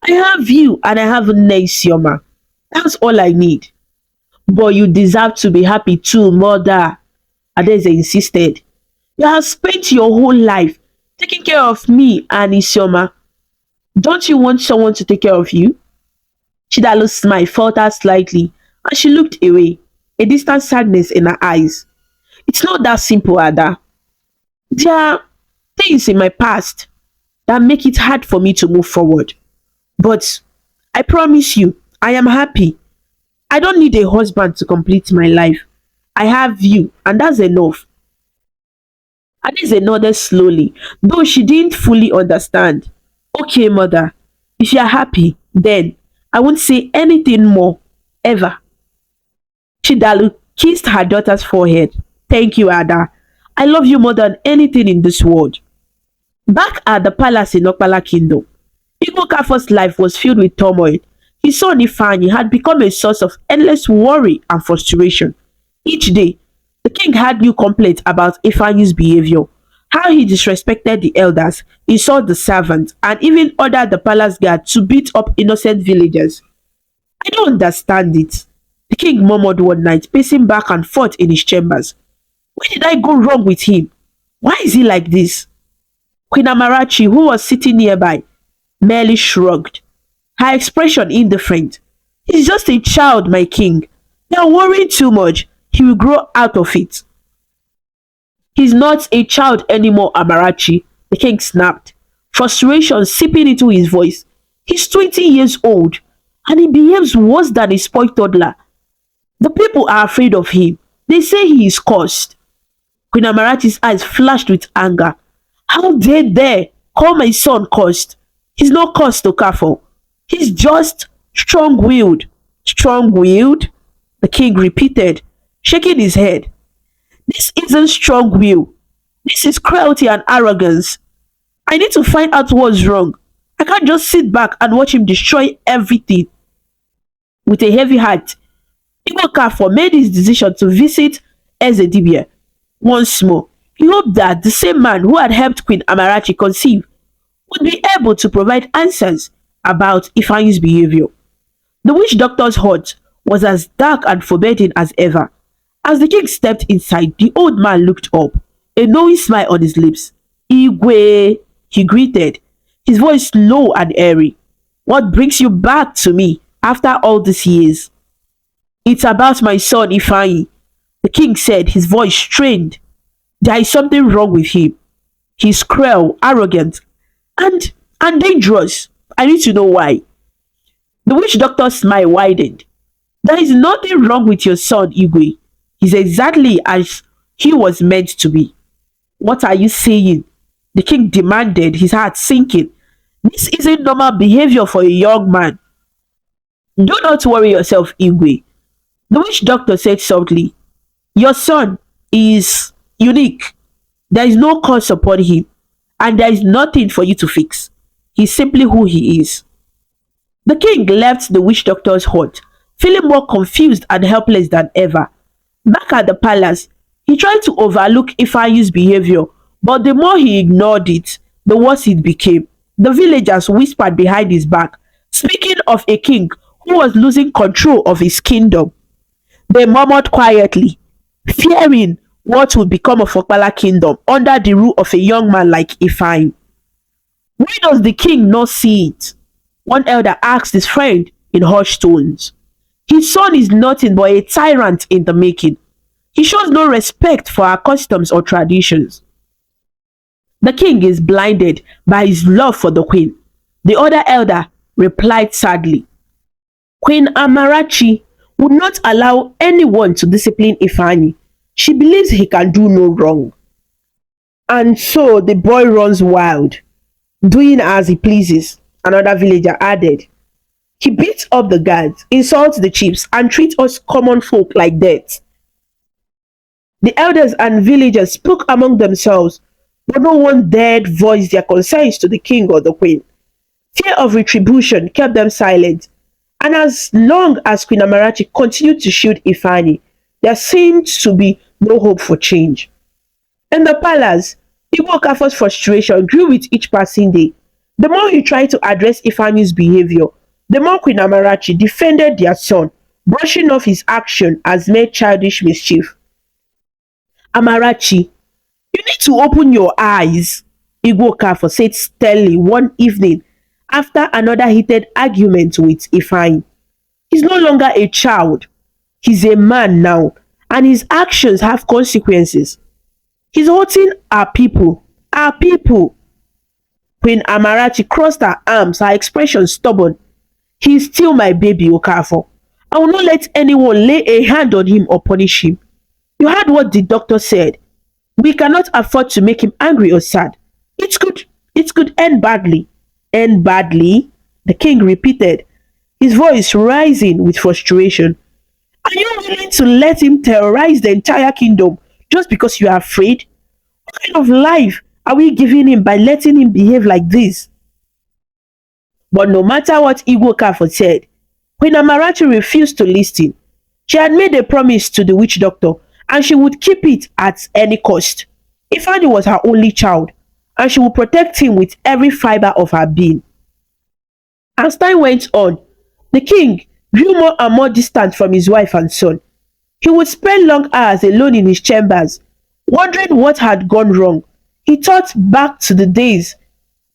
I have you and I have nnes. That's all I need." "But you deserve to be happy too, mother," Adaeze insisted. "You have spent your whole life taking care of me and Isioma. Don't you want someone to take care of you?" Chidalo's smile faltered slightly and she looked away, a distant sadness in her eyes. "It's not that simple, Ada. There are things in my past that make it hard for me to move forward. But I promise you, I am happy. I don't need a husband to complete my life. I have you, and that's enough." Adaeze nodded slowly, though she didn't fully understand. "Okay, mother, if you are happy, then I won't say anything more, ever." Chidalu kissed her daughter's forehead. "Thank you, Ada. I love you more than anything in this world." Back at the palace in Okpala Kingdom, Igwe Okafor's life was filled with turmoil. His son Ifeanyi had become a source of endless worry and frustration. Each day, the king had new complaints about Ifeanyi's behavior, how he disrespected the elders, insulted the servants, and even ordered the palace guard to beat up innocent villagers. "I don't understand it," the king murmured one night, pacing back and forth in his chambers. "Where did I go wrong with him? Why is he like this?" Queen Amarachi, who was sitting nearby, merely shrugged, her expression indifferent. "He's just a child, my king. You're worrying too much. He will grow out of it." "He's not a child anymore, Amarachi," the king snapped, frustration seeping into his voice. "He's 20 years old, and he behaves worse than a spoiled toddler. The people are afraid of him. They say he is cursed." Queen Amarachi's eyes flashed with anger. "How dare they call my son cursed? He's not cursed, Okafor. He's just strong-willed." "Strong-willed?" the king repeated, shaking his head. "This isn't strong will. This is cruelty and arrogance. I need to find out what's wrong. I can't just sit back and watch him destroy everything." With a heavy heart, Igwe Okafor made his decision to visit Eze once more. He hoped that the same man who had helped Queen Amarachi conceive would be able to provide answers about Ifeanyi's behavior. The witch doctor's hut was as dark and forbidding as ever. As the king stepped inside, the old man looked up, a knowing smile on his lips. "Igwe," he greeted, his voice low and airy. "What brings you back to me after all these years?" "It's about my son Ifeanyi," the king said, his voice strained. "There is something wrong with him. He's cruel, arrogant, and dangerous. I need to know why." The witch doctor's smile widened. "There is nothing wrong with your son, Igwe. He's exactly as he was meant to be." "What are you saying?" the king demanded, his heart sinking. "This isn't normal behavior for a young man." "Do not worry yourself, Igwe," the witch doctor said softly. "Your son is unique. There is no curse upon him, and there is nothing for you to fix. He's simply who he is." The king left the witch doctor's hut, feeling more confused and helpless than ever. Back at the palace, he tried to overlook Ifeanyi's behavior, but the more he ignored it, the worse it became. The villagers whispered behind his back, speaking of a king who was losing control of his kingdom. They murmured quietly, fearing what would become of Okpala kingdom under the rule of a young man like Ifeanyi. Why does the king not see it? One elder asked his friend in hushed tones. His son is nothing but a tyrant in the making. He shows no respect for our customs or traditions. The king is blinded by his love for the queen. The other elder replied sadly. Queen Amarachi would not allow anyone to discipline Ifeanyi. She believes he can do no wrong. And so the boy runs wild, doing as he pleases, another villager added. He beats up the guards, insults the chiefs, and treats us common folk like that. The elders and villagers spoke among themselves, but no one dared voice their concerns to the king or the queen. Fear of retribution kept them silent, and as long as Queen Amarachi continued to shield Ifeanyi, there seemed to be no hope for change. In the palace, Igwe Okafor's frustration grew with each passing day. The more he tried to address Ifeanyi's behavior, the more Queen Amarachi defended their son, brushing off his action as mere childish mischief. Amarachi, you need to open your eyes, Igwe Okafor said sternly one evening after another heated argument with Ifeanyi. He's no longer a child. He's a man now, and his actions have consequences. He's hurting our people. Our people. Queen Amarachi crossed her arms, her expression stubborn. He's still my baby, Okafor. I will not let anyone lay a hand on him or punish him. You heard what the doctor said. We cannot afford to make him angry or sad. It could end badly. End badly? The king repeated, his voice rising with frustration. Are you willing to let him terrorize the entire kingdom just because you are afraid? What kind of life are we giving him by letting him behave like this? But no matter what Igwe Okafor said, Queen Amarachi refused to listen. She had made a promise to the witch doctor, and she would keep it at any cost. Ifeanyi was her only child, and she would protect him with every fiber of her being. As time went on, the king grew more and more distant from his wife and son. He would spend long hours alone in his chambers, wondering what had gone wrong. He thought back to the days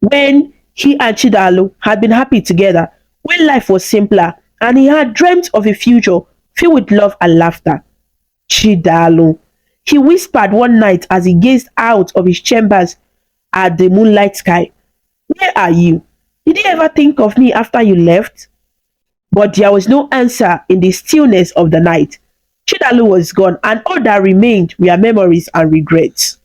when he and Chidalu had been happy together, when life was simpler, and he had dreamt of a future filled with love and laughter. Chidalu, he whispered one night as he gazed out of his chambers at the moonlight sky. Where are you? Did you ever think of me after you left? But there was no answer in the stillness of the night. Chidalu was gone, and all that remained were memories and regrets.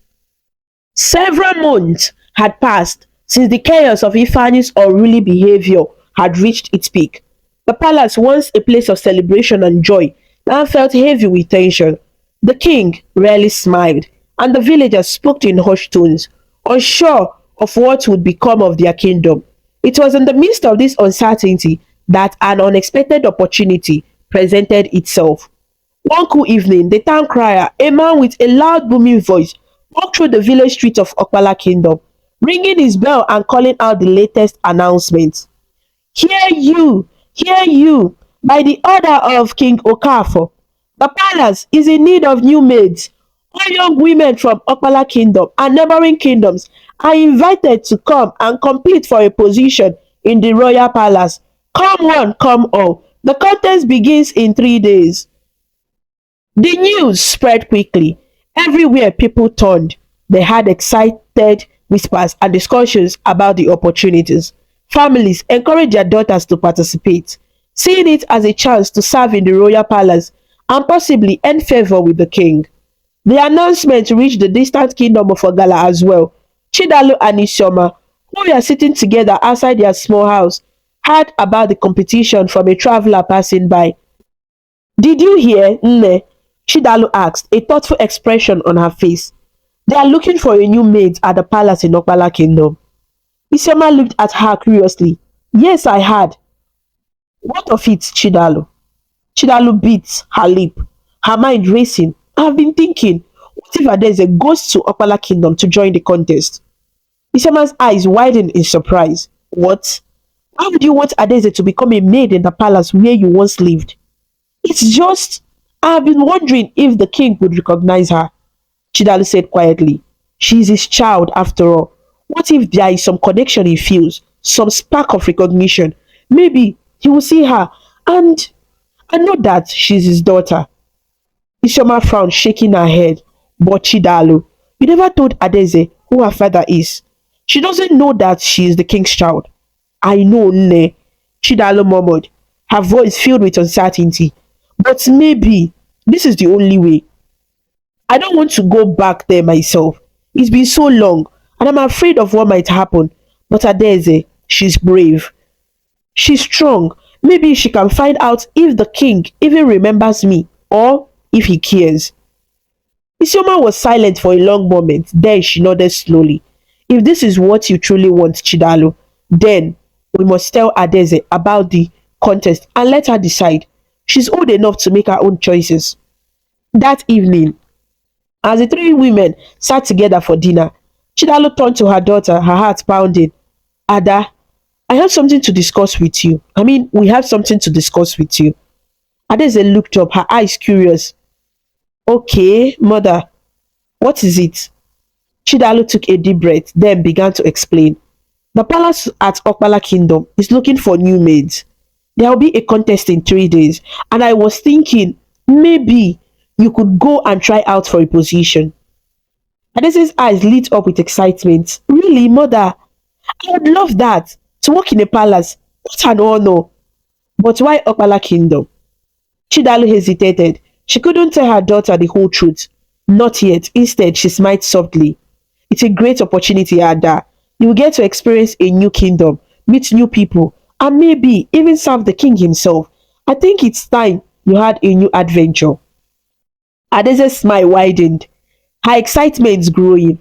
Several months had passed since the chaos of Ifeanyi's unruly behavior had reached its peak. The palace, once a place of celebration and joy, now felt heavy with tension. The king rarely smiled, and the villagers spoke in hushed tones, unsure of what would become of their kingdom. It was in the midst of this uncertainty that an unexpected opportunity presented itself. One cool evening, the town crier, a man with a loud booming voice, walked through the village streets of Okpala Kingdom, ringing his bell and calling out the latest announcements. Hear you, by the order of King Okafor. The palace is in need of new maids. All young women from Okpala Kingdom and neighboring kingdoms are invited to come and compete for a position in the royal palace. Come one, come all. The contest begins in 3 days. The news spread quickly. Everywhere people turned. They had excited whispers and discussions about the opportunities. Families encouraged their daughters to participate, seeing it as a chance to serve in the royal palace and possibly earn favor with the king. The announcement reached the distant kingdom of Ogala as well. Chidalu and Isioma, who were sitting together outside their small house, heard about the competition from a traveler passing by. Did you hear, Nne? Chidalu asked, a thoughtful expression on her face. They are looking for a new maid at the palace in Okpala Kingdom. Isioma looked at her curiously. Yes, I heard. What of it, Chidalu? Chidalu bit her lip, her mind racing. I've been thinking, what if Adaeze goes to Okpala Kingdom to join the contest? Isioma's eyes widened in surprise. What? How would you want Adaeze to become a maid in the palace where you once lived? It's just, I've been wondering if the king would recognize her, Chidalu said quietly. She's his child after all. What if there is some connection he feels, some spark of recognition? Maybe he will see her and know that she's his daughter. Isioma frowned, shaking her head. But Chidalu, you never told Adaeze who her father is. She doesn't know that she is the king's child. I know, Ne, Chidalu murmured, her voice filled with uncertainty. But maybe this is the only way. I don't want to go back there myself. It's been so long, and I'm afraid of what might happen. But Adaeze, she's brave. She's strong. Maybe she can find out if the king even remembers me or if he cares. Isioma was silent for a long moment. Then she nodded slowly. If this is what you truly want, Chidalu, then we must tell Adaeze about the contest and let her decide. She's old enough to make her own choices. That evening, as the three women sat together for dinner, Chidalu turned to her daughter, her heart pounding. Ada, I have something to discuss with you. We have something to discuss with you. Adaeze looked up, her eyes curious. Okay, mother, what is it? Chidalu took a deep breath, then began to explain. The palace at Okpala Kingdom is looking for new maids. There will be a contest in 3 days, and I was thinking maybe you could go and try out for a position. Adese's eyes lit up with excitement. Really, mother? I would love that. To work in a palace. What an honor. But why Okpala Kingdom? Chidalu hesitated. She couldn't tell her daughter the whole truth. Not yet. Instead, she smiled softly. It's a great opportunity, Ada. You will get to experience a new kingdom, meet new people, and maybe even serve the king himself. I think it's time you had a new adventure. Adese's smile widened. Her excitement growing.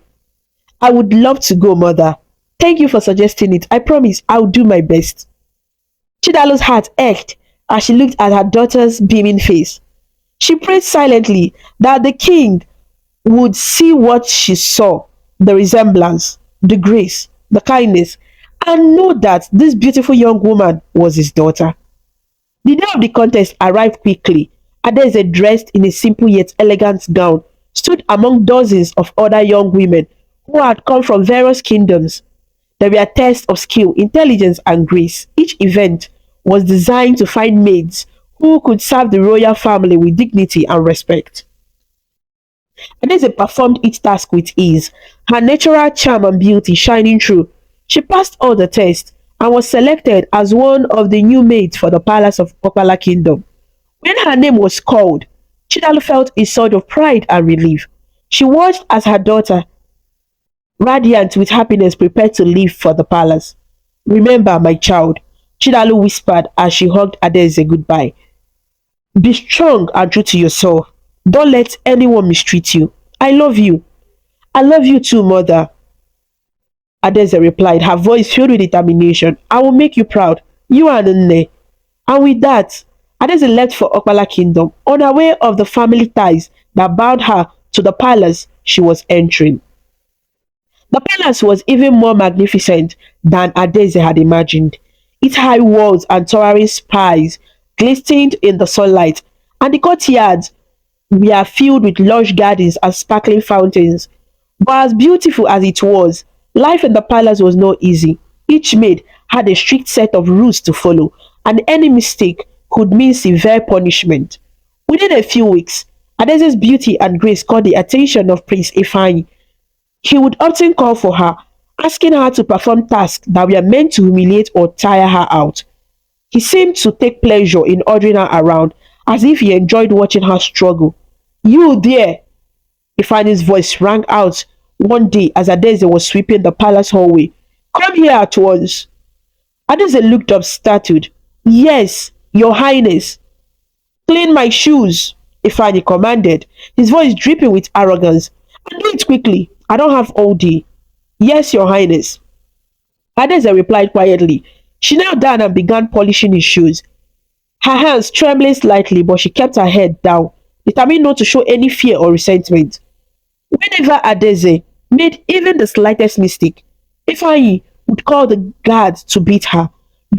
I would love to go, mother. Thank you for suggesting it. I promise I'll do my best. Chidalu's heart ached as she looked at her daughter's beaming face. She prayed silently that the king would see what she saw, the resemblance, the grace, the kindness, and know that this beautiful young woman was his daughter. The day of the contest arrived quickly. Adaeze, dressed in a simple yet elegant gown, stood among dozens of other young women who had come from various kingdoms. There were tests of skill, intelligence, and grace. Each event was designed to find maids who could serve the royal family with dignity and respect. Adaeze performed each task with ease, her natural charm and beauty shining through. She passed all the tests and was selected as one of the new maids for the palace of Okpala Kingdom. When her name was called, Chidalu felt a surge of pride and relief. She watched as her daughter, radiant with happiness, prepared to leave for the palace. Remember, my child, Chidalu whispered as she hugged Adaeze goodbye. Be strong and true to yourself. Don't let anyone mistreat you. I love you. I love you too, mother. Adaeze replied, her voice filled with determination. I will make you proud. You and Nne. And with that, Adaeze left for Okpala Kingdom, unaware of the family ties that bound her to the palace she was entering. The palace was even more magnificent than Adaeze had imagined. Its high walls and towering spires glistened in the sunlight, and the courtyards were filled with lush gardens and sparkling fountains. But as beautiful as it was, life in the palace was not easy. Each maid had a strict set of rules to follow, and any mistake could mean severe punishment. Within a few weeks, Adeze's beauty and grace caught the attention of Prince Ifeanyi. He would often call for her, asking her to perform tasks that were meant to humiliate or tire her out. He seemed to take pleasure in ordering her around, as if he enjoyed watching her struggle. You there! Ifeanyi's voice rang out one day as Adaeze was sweeping the palace hallway. Come here at once. Adaeze looked up startled. Yes, your highness. Clean my shoes, Ifeanyi commanded, his voice dripping with arrogance. And do it quickly. I don't have all day. Yes, your highness. Adaeze replied quietly. She knelt down and began polishing his shoes. Her hands trembling slightly, but she kept her head down, determined not to show any fear or resentment. Whenever Adaeze made even the slightest mistake, Ifeanyi would call the guards to beat her.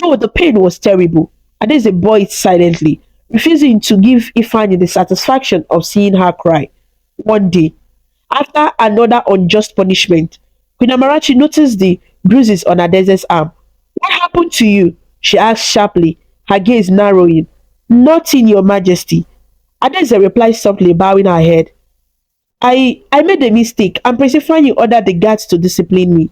Though the pain was terrible, Adaeze bore it silently, refusing to give Ifeanyi the satisfaction of seeing her cry. One day, after another unjust punishment, Queen Amarachi noticed the bruises on Adeze's arm. What happened to you? She asked sharply, her gaze narrowing. Nothing, Your Majesty. Adaeze replied softly, bowing her head. I made a mistake, and Prince Ifeanyi ordered the guards to discipline me.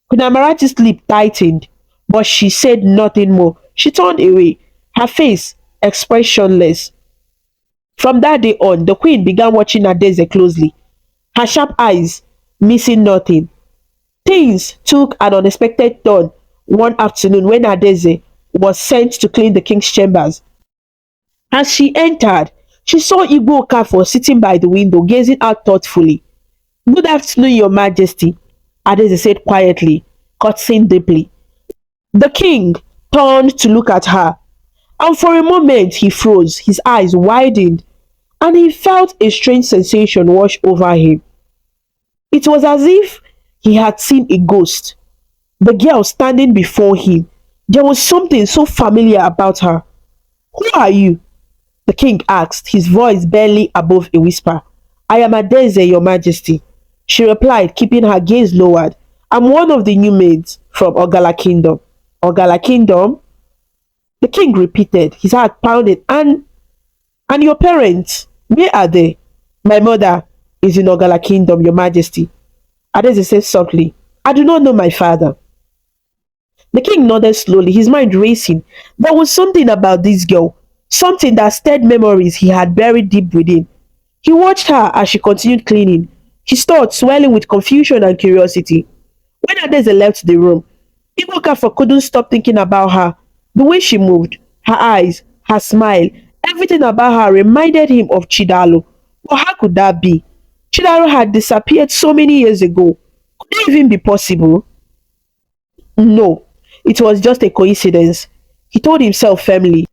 Queen Amarachi's lip tightened, but she said nothing more. She turned away, her face expressionless. From that day on, the queen began watching Adaeze closely, her sharp eyes missing nothing. Things took an unexpected turn one afternoon when Adaeze was sent to clean the king's chambers. As she entered, she saw Igwe Okafor sitting by the window, gazing out thoughtfully. Good afternoon, Your Majesty, Adaeze said quietly, curtseying deeply. The king turned to look at her, and for a moment he froze, his eyes widened, and he felt a strange sensation wash over him. It was as if he had seen a ghost. The girl standing before him, there was something so familiar about her. Who are you? The king asked, his voice barely above a whisper. I am Adaeze, Your Majesty, she replied, keeping her gaze lowered. I'm one of the new maids from Ogala Kingdom. Ogala Kingdom? The king repeated, his heart pounded. And your parents, where are they? My mother is in Ogala Kingdom, Your Majesty, Adaeze said softly. I do not know my father. The king nodded slowly, his mind racing. There was something about this girl, something that stirred memories he had buried deep within. He watched her as she continued cleaning, his thoughts swelling with confusion and curiosity. When Adaeze left the room, Igwe Okafor couldn't stop thinking about her. The way she moved, her eyes, her smile, everything about her reminded him of Chidalo. But how could that be? Chidalo had disappeared so many years ago. Could it even be possible? No, it was just a coincidence, he told himself firmly.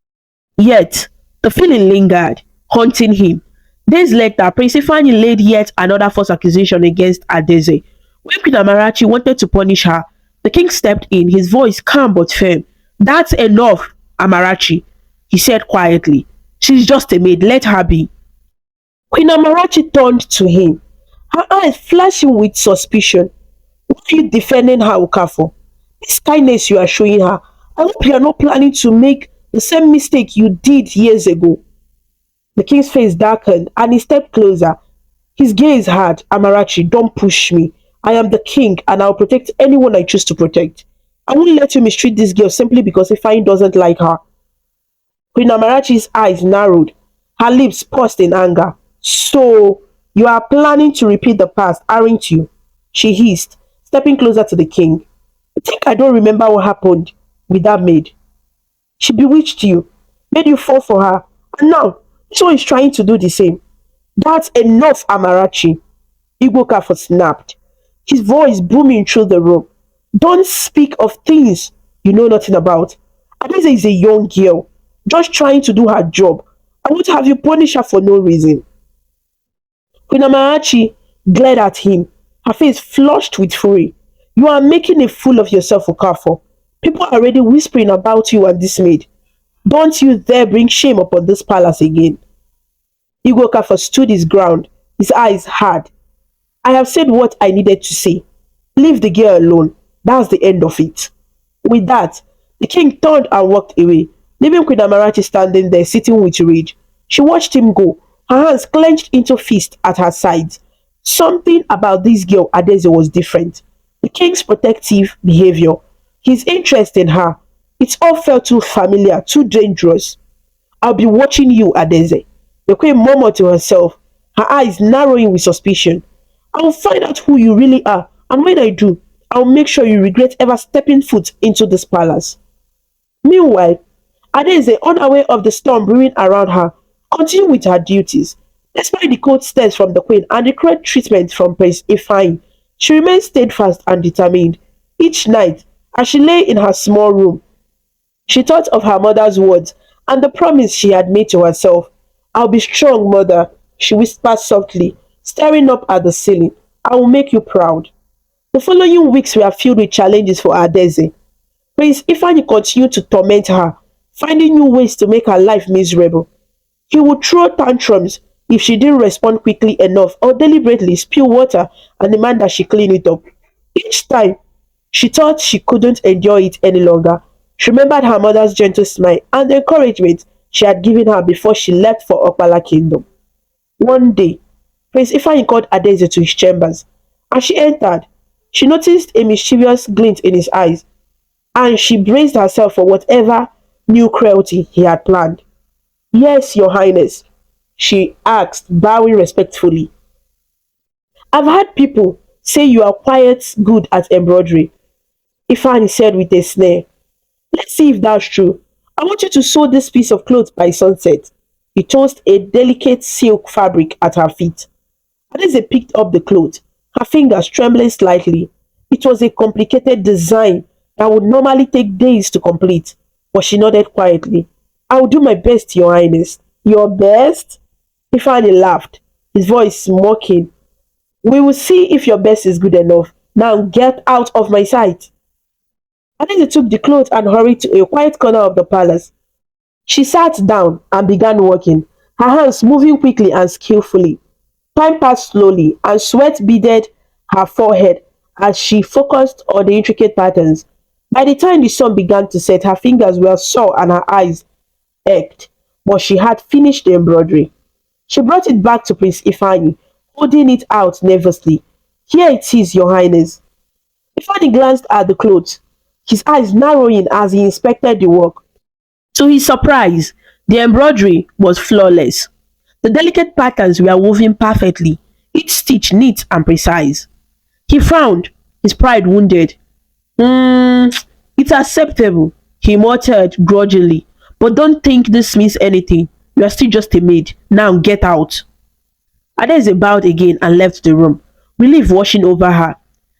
Yet, the feeling lingered, haunting him. Days later, Prince Ifeanyi laid yet another false accusation against Adaeze. When Queen Amarachi wanted to punish her, the king stepped in, his voice calm but firm. That's enough, Amarachi, he said quietly. She's just a maid, let her be. Queen Amarachi turned to him, her eyes flashing with suspicion. Why are you defending her, Okafor? This kindness you are showing her, I hope you are not planning to make the same mistake you did years ago. The king's face darkened and he stepped closer. His gaze hard. Amarachi, don't push me. I am the king and I'll protect anyone I choose to protect. I won't let you mistreat this girl simply because Ifeanyi doesn't like her. Queen Amarachi's eyes narrowed. Her lips pursed in anger. So, you are planning to repeat the past, aren't you? She hissed, stepping closer to the king. I think I don't remember what happened with that maid. She bewitched you, made you fall for her, and now this one is trying to do the same. That's enough, Amarachi. Igwe Okafor snapped, his voice booming through the room. Don't speak of things you know nothing about. Adaeze is a young girl, just trying to do her job. I won't have you punish her for no reason. Queen Amarachi glared at him, her face flushed with fury. You are making a fool of yourself, Okafor. People are already whispering about you and this maid. Don't you dare bring shame upon this palace again. Igwe Okafor stood his ground, his eyes hard. I have said what I needed to say. Leave the girl alone. That's the end of it. With that, the king turned and walked away, leaving Queen Amarachi standing there, sitting with rage. She watched him go, her hands clenched into fists at her sides. Something about this girl, Adaeze, was different. The king's protective behavior, his interest in her, it all felt too familiar, too dangerous. I'll be watching you, Adaeze, the queen murmured to herself, her eyes narrowing with suspicion. I'll find out who you really are, and when I do, I'll make sure you regret ever stepping foot into this palace. Meanwhile, Adaeze, unaware of the storm brewing around her, continued with her duties. Despite the cold stares from the queen and the cruel treatment from Prince Ifeanyi, she remained steadfast and determined. Each night, as she lay in her small room, she thought of her mother's words and the promise she had made to herself. I'll be strong, mother, she whispered softly, staring up at the ceiling. I will make you proud. The following weeks were filled with challenges for Adaeze. Prince Ifeanyi continued to torment her, finding new ways to make her life miserable. He would throw tantrums if she didn't respond quickly enough or deliberately spill water and demand that she clean it up. Each time, she thought she couldn't endure it any longer. She remembered her mother's gentle smile and the encouragement she had given her before she left for Okpala Kingdom. One day, Prince Ifeanyi called Adaeze to his chambers. As she entered, she noticed a mischievous glint in his eyes, and she braced herself for whatever new cruelty he had planned. Yes, Your Highness, she asked, bowing respectfully. I've heard people say you are quite good at embroidery, Ifeanyi said with a sneer. Let's see if that's true. I want you to sew this piece of cloth by sunset. He tossed a delicate silk fabric at her feet. Adeze picked up the cloth, her fingers trembling slightly. It was a complicated design that would normally take days to complete, but she nodded quietly. I will do my best, Your Highness. Your best? Ifeanyi laughed, his voice mocking. We will see if your best is good enough. Now get out of my sight. Adeze took the cloth and hurried to a quiet corner of the palace. She sat down and began working, her hands moving quickly and skillfully. Time passed slowly, and sweat beaded her forehead as she focused on the intricate patterns. By the time the sun began to set, her fingers were sore and her eyes ached, but she had finished the embroidery. She brought it back to Prince Ifeanyi, holding it out nervously. Here it is, Your Highness. Ifeanyi glanced at the clothes, his eyes narrowing as he inspected the work. To his surprise, the embroidery was flawless. The delicate patterns were woven perfectly, each stitch neat and precise. He frowned, his pride wounded. It's acceptable, he muttered grudgingly. But don't think this means anything. You are still just a maid. Now get out. Adaeze bowed again and left the room, relief washing over her.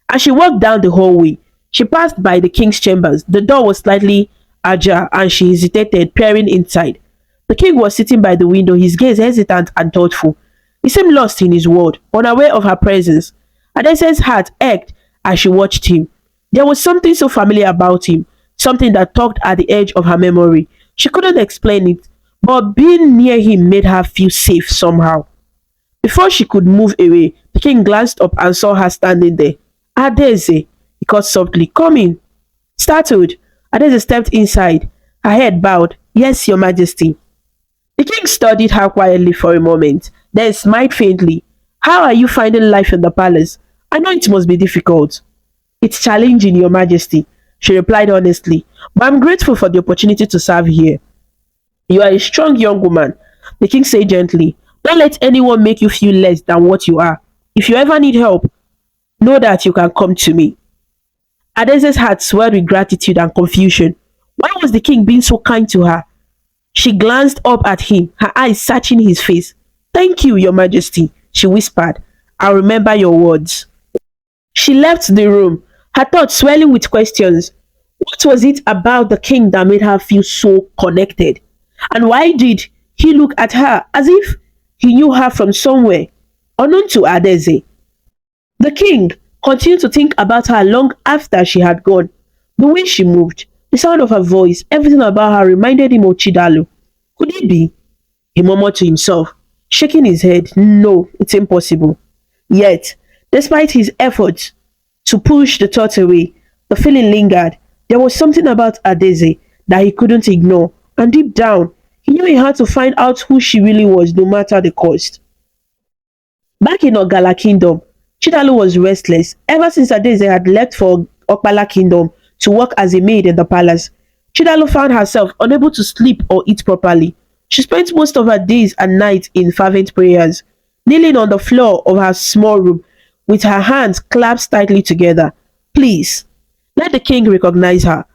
As she walked down the hallway, she passed by the king's chambers. The door was slightly ajar and she hesitated, peering inside. The king was sitting by the window, his gaze hesitant and thoughtful. He seemed lost in his world, unaware of her presence. Adaeze's heart ached as she watched him. There was something so familiar about him, something that tugged at the edge of her memory. She couldn't explain it, but being near him made her feel safe somehow. Before she could move away, the king glanced up and saw her standing there. Adaeze, he called softly, come in. Startled, Adaeze stepped inside, her head bowed. Yes, Your Majesty. The king studied her quietly for a moment, then smiled faintly. How are you finding life in the palace? I know it must be difficult. It's challenging, Your Majesty, she replied honestly, but I'm grateful for the opportunity to serve here. You are a strong young woman, the king said gently. Don't let anyone make you feel less than what you are. If you ever need help, know that you can come to me. Adeze's heart swelled with gratitude and confusion. Why was the king being so kind to her? She glanced up at him, her eyes searching his face. Thank you, Your Majesty, she whispered. I'll remember your words. She left the room, her thoughts swelling with questions. What was it about the king that made her feel so connected? And why did he look at her as if he knew her from somewhere, unknown to Adaeze? The king continued to think about her long after she had gone. The way she moved, the sound of her voice, everything about her reminded him of Chidalu. Could it be? He murmured to himself, shaking his head. No, it's impossible. Yet, despite his efforts to push the thought away, the feeling lingered. There was something about Adaeze that he couldn't ignore, and deep down, he knew he had to find out who she really was, no matter the cost. Back in Ogala Kingdom, Chidalu was restless ever since Adaeze had left for Okpala Kingdom to work as a maid in the palace. Chidalu found herself unable to sleep or eat properly. She spent most of her days and nights in fervent prayers, kneeling on the floor of her small room with her hands clasped tightly together. Please, let the king recognize her.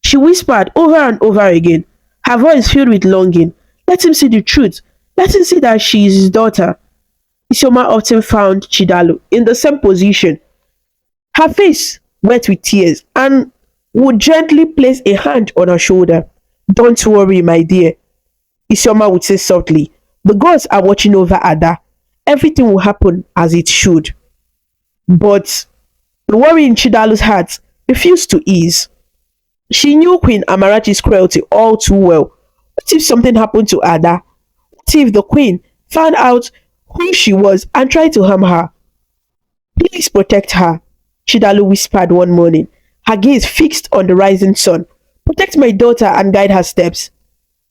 She whispered over and over again, her voice filled with longing. Let him see the truth. Let him see that she is his daughter. Isioma often found Chidalu in the same position, her face wet with tears, and would gently place a hand on her shoulder. Don't worry, my dear, Isioma would say softly. The gods are watching over Ada. Everything will happen as it should. But the worry in Chidalu's heart refused to ease. She knew Queen Amarachi's cruelty all too well. What if something happened to Ada? What if the queen found out who she was and tried to harm her? Please protect her, Chidalu whispered one morning, her gaze fixed on the rising sun. Protect my daughter and guide her steps.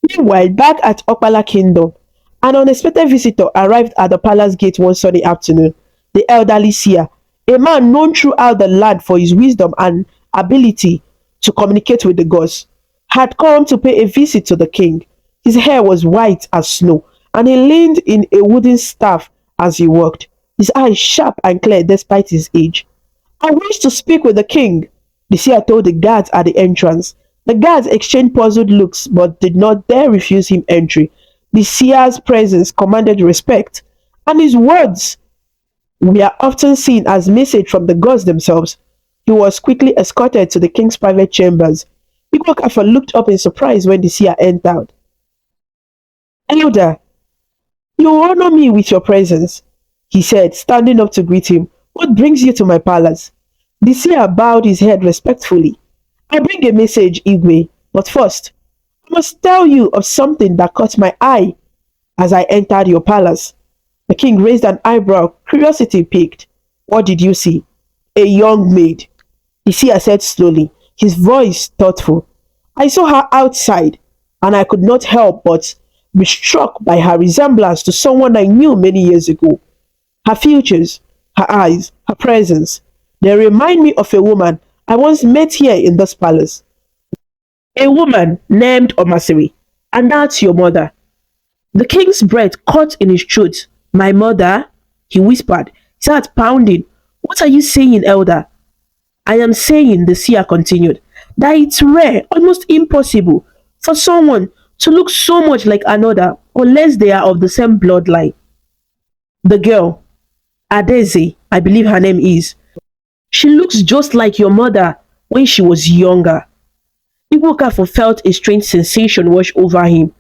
Meanwhile, back at Okpala Kingdom, an unexpected visitor arrived at the palace gate one sunny afternoon. The elderly seer, a man known throughout the land for his wisdom and ability to communicate with the gods, had come to pay a visit to the king. His hair was white as snow, and he leaned in a wooden staff as he walked, his eyes sharp and clear despite his age. I wish to speak with the king, the seer told the guards at the entrance. The guards exchanged puzzled looks but did not dare refuse him entry. The seer's presence commanded respect, and his words were often seen as message from the gods themselves. He was quickly escorted to the king's private chambers. Igwe Okafor looked up in surprise when the seer entered. Elder, you honor me with your presence, he said, standing up to greet him. What brings you to my palace? The seer bowed his head respectfully. I bring a message, Igwe, but first, I must tell you of something that caught my eye as I entered your palace. The king raised an eyebrow, curiosity piqued. What did you see? A young maid, the seer said slowly, his voice thoughtful. I saw her outside, and I could not help but be struck by her resemblance to someone I knew many years ago. Her features, her eyes, her presence, they remind me of a woman I once met here in this palace. A woman named Omasiri, and that's your mother. The king's breath caught in his throat. My mother, he whispered, his heart pounding. What are you saying, elder? I am saying, the seer continued, that it's rare, almost impossible, for someone to look so much like another unless they are of the same bloodline. The girl, Adaeze, I believe her name is, she looks just like your mother when she was younger. Igwe Okafor felt a strange sensation wash over him,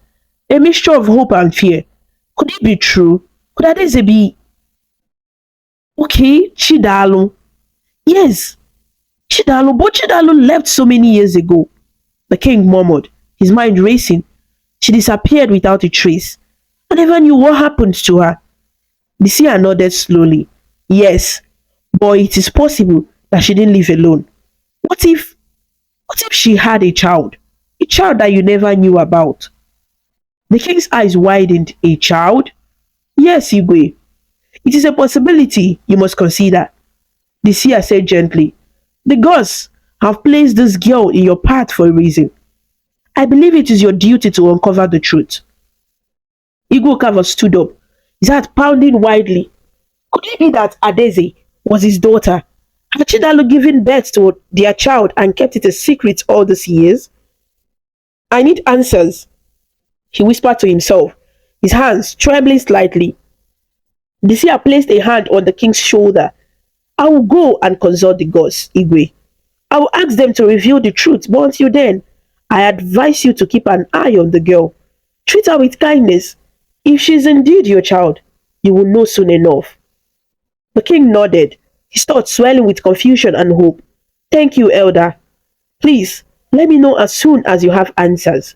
a mixture of hope and fear. Could it be true? Could Adaeze be... Okay, Chidalu. Yes, Chidalu, but Chidalu left so many years ago. The king murmured, his mind racing. She disappeared without a trace. I never knew what happened to her. The seer nodded slowly. Yes, but it is possible that she didn't live alone. What if she had a child? A child that you never knew about? The king's eyes widened. A child? Yes, Igwe. It is a possibility you must consider. The seer said gently. The gods have placed this girl in your path for a reason. I believe it is your duty to uncover the truth. Igwe Okafor stood up, his heart pounding wildly. Could it be that Adaeze was his daughter? Had Chidalu given birth to their child and kept it a secret all these years? I need answers, he whispered to himself, his hands trembling slightly. The seer placed a hand on the king's shoulder. I will go and consult the gods, Igwe. I will ask them to reveal the truth, but until then, I advise you to keep an eye on the girl. Treat her with kindness. If she is indeed your child, you will know soon enough. The king nodded, his thoughts swelling with confusion and hope. Thank you, elder. Please, let me know as soon as you have answers.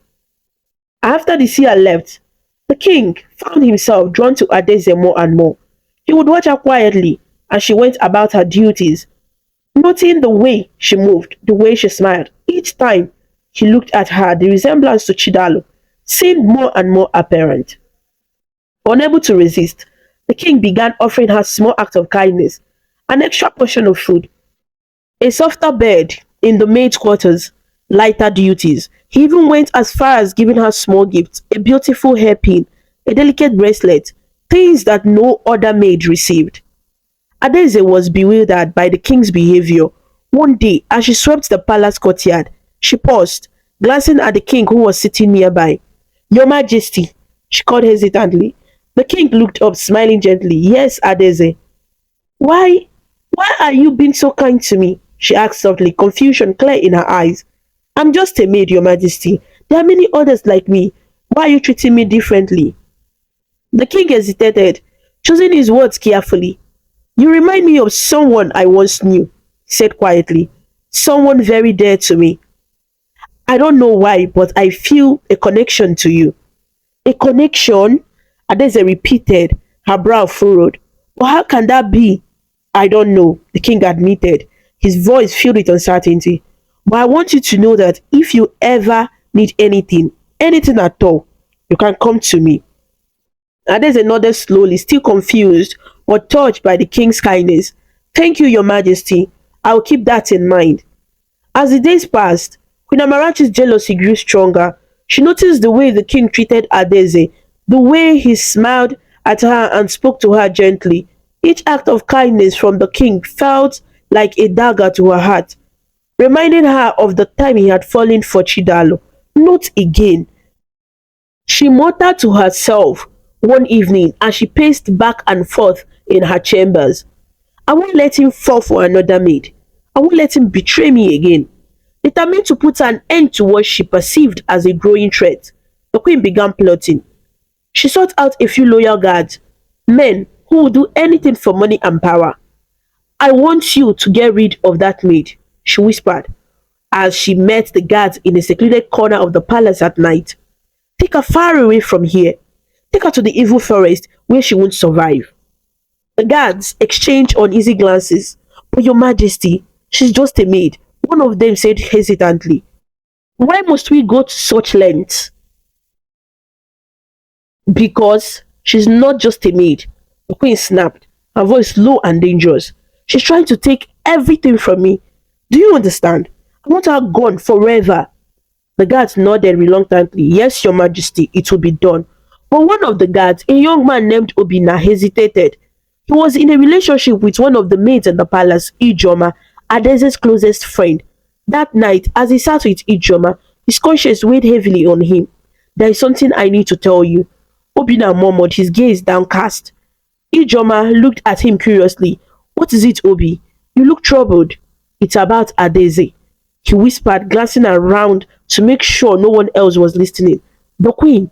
After the seer left, the king found himself drawn to Adaeze more and more. He would watch her quietly as she went about her duties, noting the way she moved, the way she smiled. Each time he looked at her, the resemblance to Chidalu seemed more and more apparent. Unable to resist, the king began offering her small acts of kindness, an extra portion of food, a softer bed in the maid's quarters, lighter duties. He even went as far as giving her small gifts, a beautiful hairpin, a delicate bracelet, things that no other maid received. Adaeze was bewildered by the king's behavior. One day, as she swept the palace courtyard, she paused, glancing at the king who was sitting nearby. Your Majesty, she called hesitantly. The king looked up, smiling gently. Yes, Adaeze. Why are you being so kind to me? She asked softly, confusion clear in her eyes. I'm just a maid, Your Majesty. There are many others like me. Why are you treating me differently? The king hesitated, choosing his words carefully. You remind me of someone I once knew, he said quietly. Someone very dear to me. I don't know why, but I feel a connection to you. A connection? Adaeze repeated, her brow furrowed. But how can that be? I don't know, the king admitted, his voice filled with uncertainty. But I want you to know that if you ever need anything, anything at all, you can come to me. Adaeze nodded slowly, still confused, but touched by the king's kindness. Thank you, your majesty. I will keep that in mind. As the days passed, Queen Amarachi's jealousy grew stronger. She noticed the way the king treated Adaeze, the way he smiled at her and spoke to her gently. Each act of kindness from the king felt like a dagger to her heart, reminding her of the time he had fallen for Chidalo. Not again. She muttered to herself one evening as she paced back and forth in her chambers. I won't let him fall for another maid. I won't let him betray me again. Determined to put an end to what she perceived as a growing threat, the queen began plotting. She sought out a few loyal guards, men who would do anything for money and power. I want you to get rid of that maid, she whispered as she met the guards in a secluded corner of the palace at night. Take her far away from here. Take her to the evil forest where she won't survive. The guards exchanged uneasy glances. But your majesty, she's just a maid, one of them said hesitantly. Why must we go to such lengths? Because she's not just a maid, the queen snapped, her voice low and dangerous. She's trying to take everything from me. Do you understand? I want her gone forever. The guards nodded reluctantly. Yes, your majesty, it will be done. But one of the guards, a young man named Obina, hesitated. He was in a relationship with one of the maids in the palace, Ijoma, Adaeze's closest friend. That night, as he sat with Ijoma, his conscience weighed heavily on him. There is something I need to tell you. Obina murmured, his gaze downcast. Ijoma looked at him curiously. What is it, Obi? You look troubled. It's about Adaeze, he whispered, glancing around to make sure no one else was listening. The queen.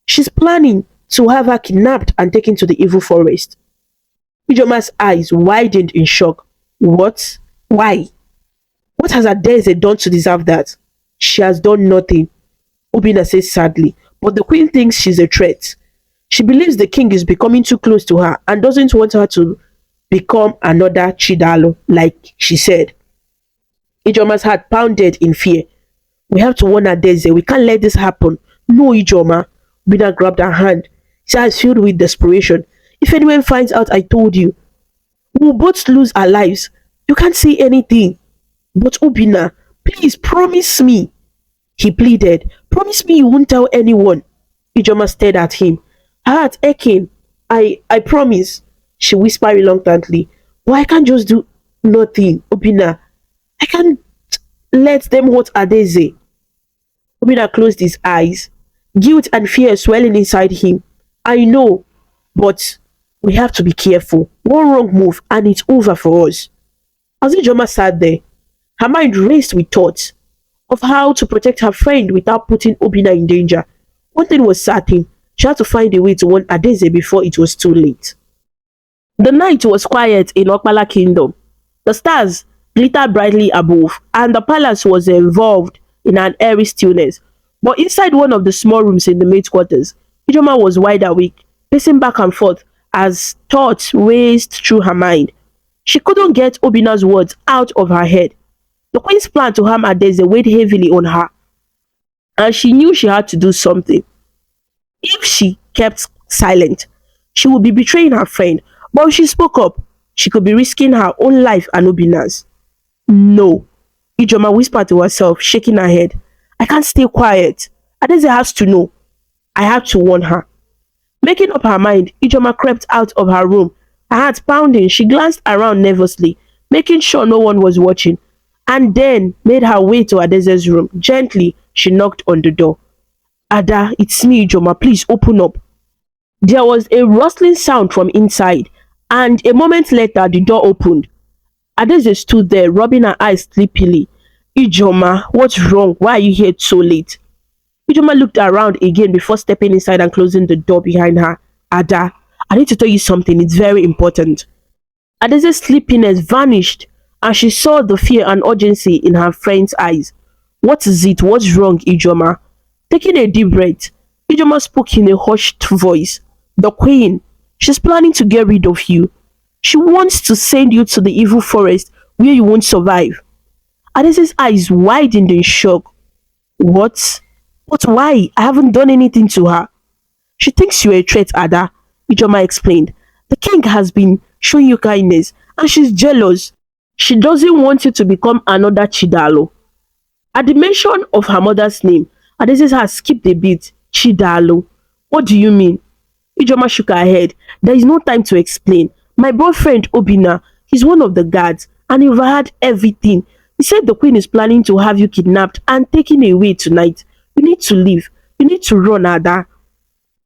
She's planning to have her kidnapped and taken to the evil forest. Ijoma's eyes widened in shock. What? Why? What has Adaeze done to deserve that? She has done nothing, Obina says sadly, but the queen thinks she's a threat. She believes the king is becoming too close to her and doesn't want her to become another Chidalo, like she said. Ijoma's heart pounded in fear. We have to warn Adaeze. We can't let this happen. No, Ijoma. Obina grabbed her hand. His eyes filled with desperation. If anyone finds out I told you, we'll both lose our lives. You can't say anything. But Obina, please promise me. He pleaded. Promise me you won't tell anyone. Ijoma stared at him, her heart aching. I promise, she whispered reluctantly. But I can't just do nothing, Obina. I can't let them hurt Adaeze. Obina closed his eyes, guilt and fear swelling inside him. I know, but we have to be careful. One wrong move and it's over for us. As Ijoma sat there, her mind raced with thoughts of how to protect her friend without putting Obina in danger. One thing was certain, she had to find a way to warn Adaeze before it was too late. The night was quiet in Okpala Kingdom. The stars glittered brightly above, and the palace was involved in an airy stillness. But inside one of the small rooms in the maid's quarters, Ijoma was wide awake, pacing back and forth as thoughts raced through her mind. She couldn't get Obina's words out of her head. The queen's plan to harm Adaeze weighed heavily on her, and she knew she had to do something. If she kept silent, she would be betraying her friend, but if she spoke up, she could be risking her own life and Obina's. No, Ijoma whispered to herself, shaking her head. I can't stay quiet. Adaeze has to know. I have to warn her. Making up her mind, Ijoma crept out of her room. Her heart pounding, she glanced around nervously, making sure no one was watching, and then made her way to Adaeze's room. Gently, she knocked on the door. Ada, it's me, Ijoma. Please open up. There was a rustling sound from inside, and a moment later, the door opened. Adaeze stood there, rubbing her eyes sleepily. Ijoma, what's wrong? Why are you here so late? Ijoma looked around again before stepping inside and closing the door behind her. Ada, I need to tell you something. It's very important. Adaeze's sleepiness vanished, and she saw the fear and urgency in her friend's eyes. What is it? What's wrong, Ijoma? Taking a deep breath, Ijoma spoke in a hushed voice. The queen, she's planning to get rid of you. She wants to send you to the evil forest where you won't survive. Adese's eyes widened in shock. What? But why? I haven't done anything to her. She thinks you're a threat, Ada, Ijoma explained. The king has been showing you kindness and she's jealous. She doesn't want you to become another Chidalo. At the mention of her mother's name, Adaeze has skipped a beat. Chidalo. What do you mean? Ijoma shook her head. There is no time to explain. My boyfriend Obina, he's one of the guards and he overheard everything. He said the queen is planning to have you kidnapped and taken away tonight. You need to leave. You need to run, Ada.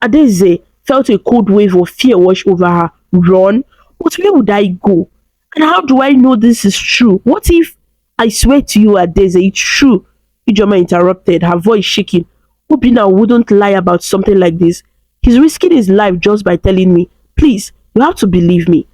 Adaeze felt a cold wave of fear wash over her. Run? But where would I go? And how do I know this is true? What if I swear to you, Adaeze, it's true? Ijoma interrupted, her voice shaking. Obina wouldn't lie about something like this. He's risking his life just by telling me. Please, you have to believe me.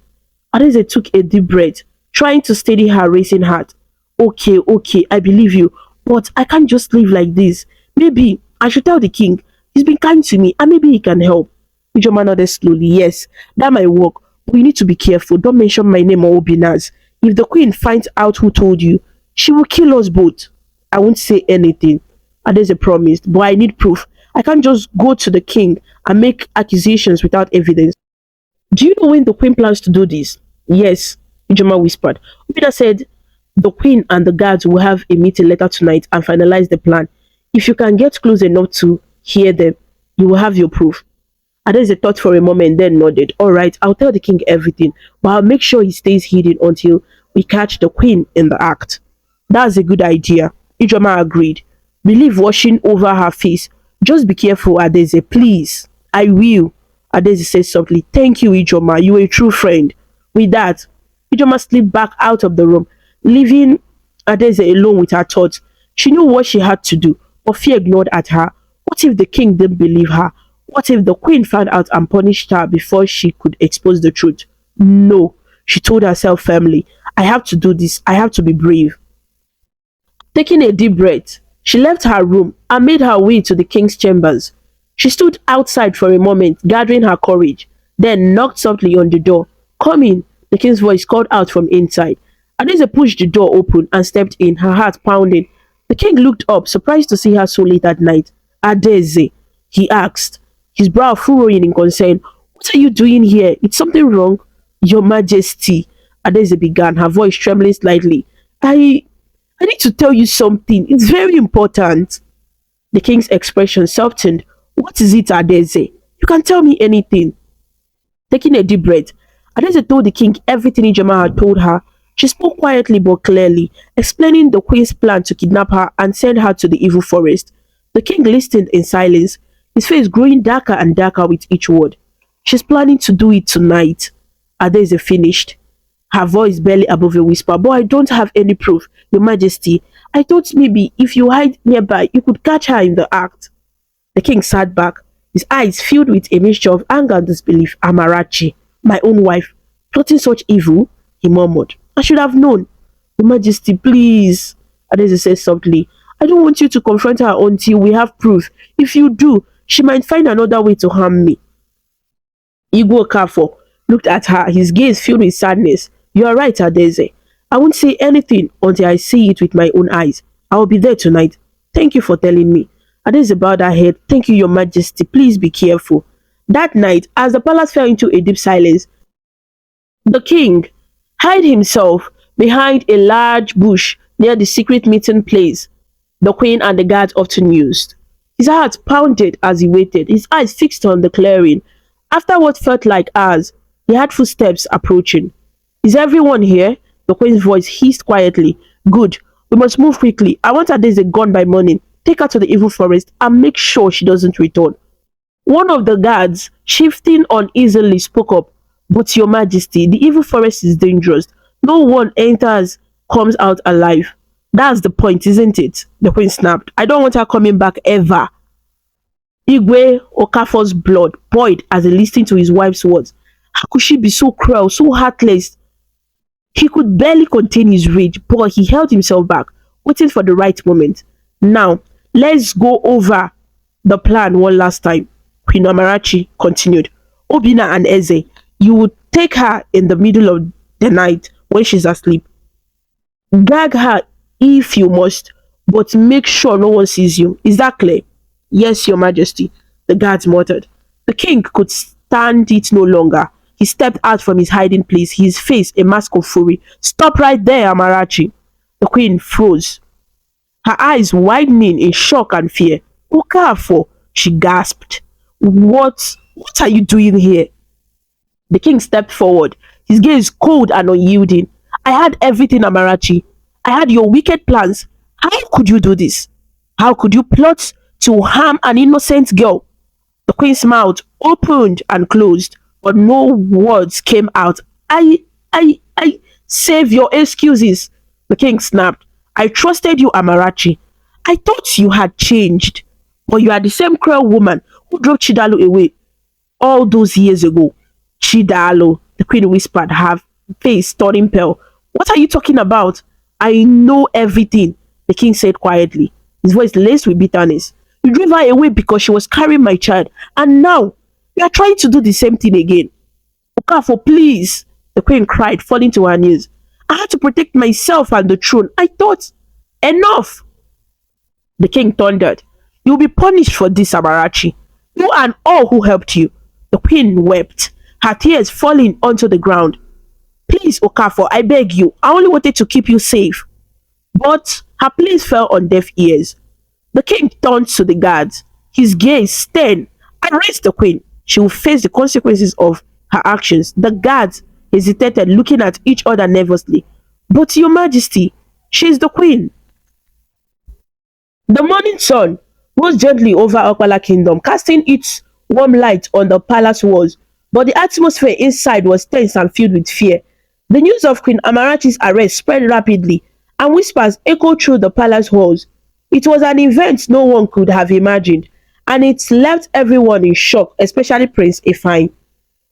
Adaeze took a deep breath, trying to steady her racing heart. Okay, okay, I believe you, but I can't just live like this. Maybe I should tell the king. He's been kind to me and maybe he can help. Ijoma nodded slowly. Yes, that might work, but you need to be careful. Don't mention my name or Obina's. If the queen finds out who told you, she will kill us both. I won't say anything. Adaeze promised, but I need proof. I can't just go to the king and make accusations without evidence. Do you know when the queen plans to do this? Yes, Ijoma whispered. Obina said the queen and the guards will have a meeting later tonight and finalize the plan. If you can get close enough to hear them, you will have your proof. Adaeze thought for a moment, then nodded. All right, I'll tell the king everything, but I'll make sure he stays hidden until we catch the queen in the act. That's a good idea. Ijoma agreed, relief washing over her face. Just be careful, Adaeze, please. I will, Adaeze said softly. Thank you, Ijoma. You're a true friend. With that, Ijoma slipped back out of the room, leaving Adaeze alone with her thoughts. She knew what she had to do, but fear ignored at her. What if the king didn't believe her? What if the queen found out and punished her before she could expose the truth? No, she told herself firmly. I have to do this. I have to be brave. Taking a deep breath, she left her room and made her way to the king's chambers. She stood outside for a moment, gathering her courage, then knocked softly on the door. Come in, the king's voice called out from inside. Adaeze pushed the door open and stepped in, her heart pounding. The king looked up, surprised to see her so late at night. Adaeze, he asked, his brow furrowing in concern. What are you doing here? Is something wrong? Your Majesty, Adaeze began, her voice trembling slightly. I need to tell you something. It's very important. The king's expression softened. What is it, Adaeze? You can tell me anything. Taking a deep breath, Adaeze told the king everything Ijoma had told her. She spoke quietly but clearly, explaining the queen's plan to kidnap her and send her to the evil forest. The king listened in silence, his face growing darker and darker with each word. She's planning to do it tonight. Adaeze finished, her voice barely above a whisper. But I don't have any proof, Your Majesty. I thought maybe if you hide nearby, you could catch her in the act. The king sat back, his eyes filled with a mixture of anger and disbelief. Amarachi, my own wife, plotting such evil, he murmured. I should have known. Your Majesty, please, Adaeze said softly. I don't want you to confront her until we have proof. If you do, she might find another way to harm me. Igwe Okafor looked at her, his gaze filled with sadness. You are right, Adaeze. I won't say anything until I see it with my own eyes. I will be there tonight. Thank you for telling me. Adaeze bowed her head. Thank you, Your Majesty. Please be careful. That night, as the palace fell into a deep silence, the king hid himself behind a large bush near the secret meeting place the queen and the guards often used. His heart pounded as he waited, his eyes fixed on the clearing. After what felt like hours, he heard footsteps approaching. Is everyone here? The queen's voice hissed quietly. Good. We must move quickly. I want Adaeze gone by morning. Take her to the evil forest and make sure she doesn't return. One of the guards, shifting uneasily, spoke up. But Your Majesty, the evil forest is dangerous. No one enters, comes out alive. That's the point, isn't it? The queen snapped. I don't want her coming back ever. Igwe Okafor's blood boiled as he listened to his wife's words. How could she be so cruel, so heartless? He could barely contain his rage, but he held himself back, waiting for the right moment. Now, let's go over the plan one last time. Queen Amarachi continued. Obina and Eze, you would take her in the middle of the night when she's asleep. Gag her if you must, but make sure no one sees you. Is that clear? Yes, Your Majesty, the guards muttered. The king could stand it no longer. He stepped out from his hiding place, his face a mask of fury. Stop right there, Amarachi. The queen froze, her eyes widening in shock and fear. Okafor, she gasped. What are you doing here? The king stepped forward, his gaze cold and unyielding. I had everything, Amarachi. I had your wicked plans. How could you do this? How could you plot to harm an innocent girl? The queen's mouth opened and closed, but no words came out. I, save your excuses. The king snapped. I trusted you, Amarachi. I thought you had changed, but you are the same cruel woman who drove Chidalo away all those years ago. Chidalo, the queen whispered, her face turning pale. What are you talking about? I know everything, the king said quietly, his voice laced with bitterness. You drove her away because she was carrying my child, and now you are trying to do the same thing again. Okafor, please, the queen cried, falling to her knees. I had to protect myself and the throne. I thought, enough, the king thundered. You'll be punished for this, Amarachi. You and all who helped you. The queen wept, her tears falling onto the ground. Please, Okafor, I beg you. I only wanted to keep you safe. But her pleas fell on deaf ears. The king turned to the guards, his gaze stern. Arrest the queen. She will face the consequences of her actions. The guards hesitated, looking at each other nervously. But, Your Majesty, she is the queen. The morning sun rose gently over Okpala Kingdom, casting its warm light on the palace walls, but the atmosphere inside was tense and filled with fear. The news of Queen Amarachi's arrest spread rapidly, and whispers echoed through the palace halls. It was an event no one could have imagined, and it left everyone in shock, especially Prince Ifeanyi.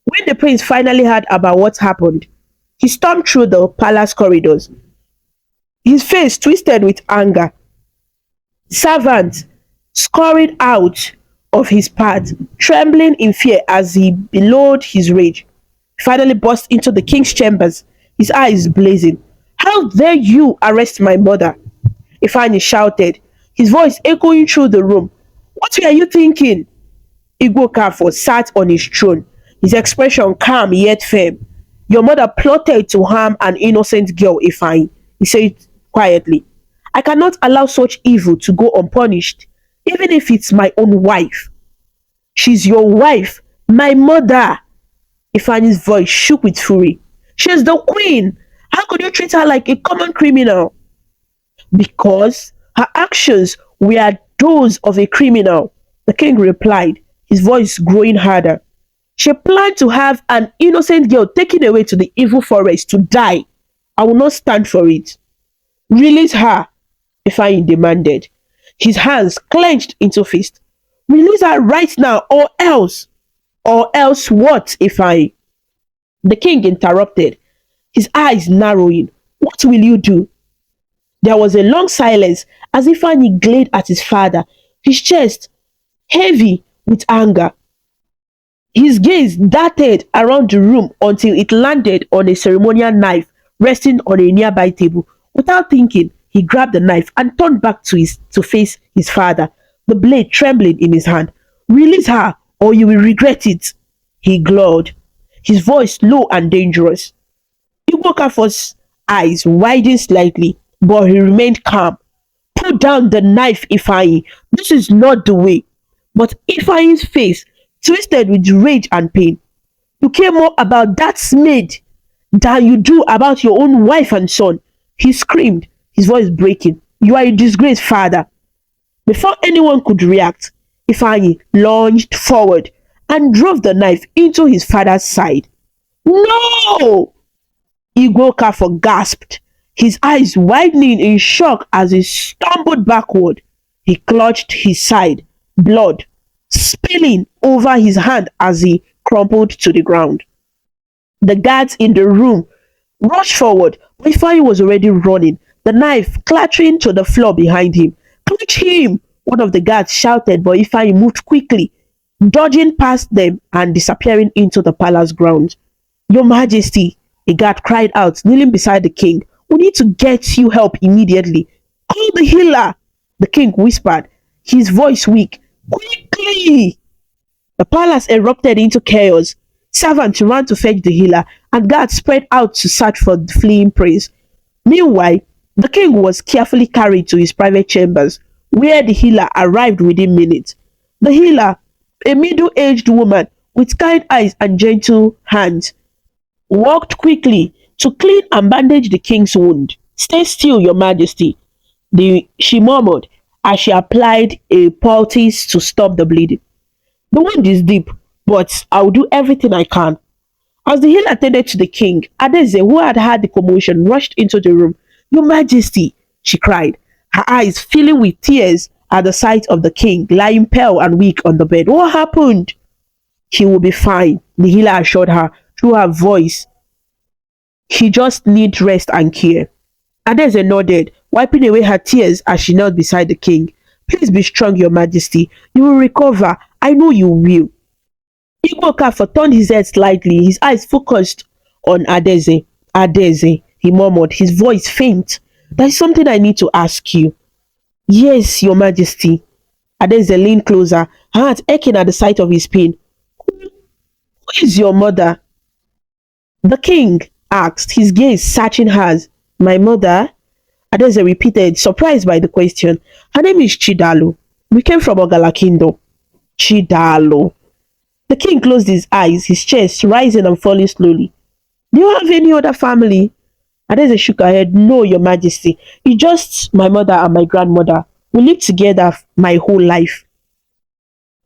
When the prince finally heard about what happened, he stormed through the palace corridors, his face twisted with anger. Servants scurried out of his path, trembling in fear as he bellowed his rage. He finally burst into the king's chambers, his eyes blazing. How dare you arrest my mother? Ifeanyi shouted, his voice echoing through the room. What were you thinking? Igwe Okafor sat on his throne, his expression calm yet firm. Your mother plotted to harm an innocent girl, Ifeanyi, he said quietly. I cannot allow such evil to go unpunished, even if it's my own wife. She's your wife, my mother. Ifeanyi's voice shook with fury. She's the queen. How could you treat her like a common criminal? Because her actions were those of a criminal, the king replied, his voice growing harder. She planned to have an innocent girl taken away to the evil forest to die. I will not stand for it. Release her, Ifeanyi demanded, his hands clenched into fists. Release her right now, or else. Or else what, Ifeanyi? The king interrupted, his eyes narrowing. What will you do? There was a long silence as Ifeanyi glared at his father, his chest heavy with anger. His gaze darted around the room until it landed on a ceremonial knife resting on a nearby table. Without thinking, he grabbed the knife and turned back to face his father, the blade trembling in his hand. Release her, or you will regret it, he glowed, his voice low and dangerous. Igwe Okafor's eyes widened slightly, but he remained calm. Put down the knife, Ifeanyi. This is not the way. But Ifeanyi's face twisted with rage and pain. You care more about that maid than you do about your own wife and son, he screamed, his voice breaking. You are a disgrace, father. Before anyone could react, Ifeanyi lunged forward and drove the knife into his father's side. No! Igwe Okafor gasped, his eyes widening in shock as he stumbled backward. He clutched his side, blood spilling over his hand as he crumpled to the ground. The guards in the room rushed forward, but Ifeanyi was already running, the knife clattering to the floor behind him. Catch him! One of the guards shouted, but Ifeanyi moved quickly, dodging past them and disappearing into the palace grounds. Your Majesty, a guard cried out, kneeling beside the king. We need to get you help immediately. Call the healer, the king whispered, his voice weak. Quickly! The palace erupted into chaos. Servants ran to fetch the healer, and guards spread out to search for the fleeing prince. Meanwhile, the king was carefully carried to his private chambers, where the healer arrived within minutes. The healer, a middle-aged woman with kind eyes and gentle hands, walked quickly to clean and bandage the king's wound. Stay still, your majesty, she murmured as she applied a poultice to stop the bleeding. The wound is deep, but I'll do everything I can. As the healer attended to the king, Adaeze, who had heard the commotion, rushed into the room. Your Majesty, she cried, her eyes filling with tears at the sight of the king lying pale and weak on the bed. What happened? He will be fine, the healer assured her through her voice. He just needs rest and care. Adaeze nodded, wiping away her tears as she knelt beside the king. Please be strong, your majesty. You will recover. I know you will. Igwe Okafor turned his head slightly, his eyes focused on Adaeze. Adaeze, he murmured, his voice faint. There is something I need to ask you. Yes, your majesty. Adaeze leaned closer, her heart aching at the sight of his pain. Who is your mother? The king asked, his gaze searching hers. My mother? Adaeze repeated, surprised by the question. Her name is Chidalo. We came from Ogala Kingdom. Chidalo. The king closed his eyes, his chest rising and falling slowly. Do you have any other family? Adaeze shook her head. No, your majesty. It's just my mother and my grandmother. We lived together my whole life.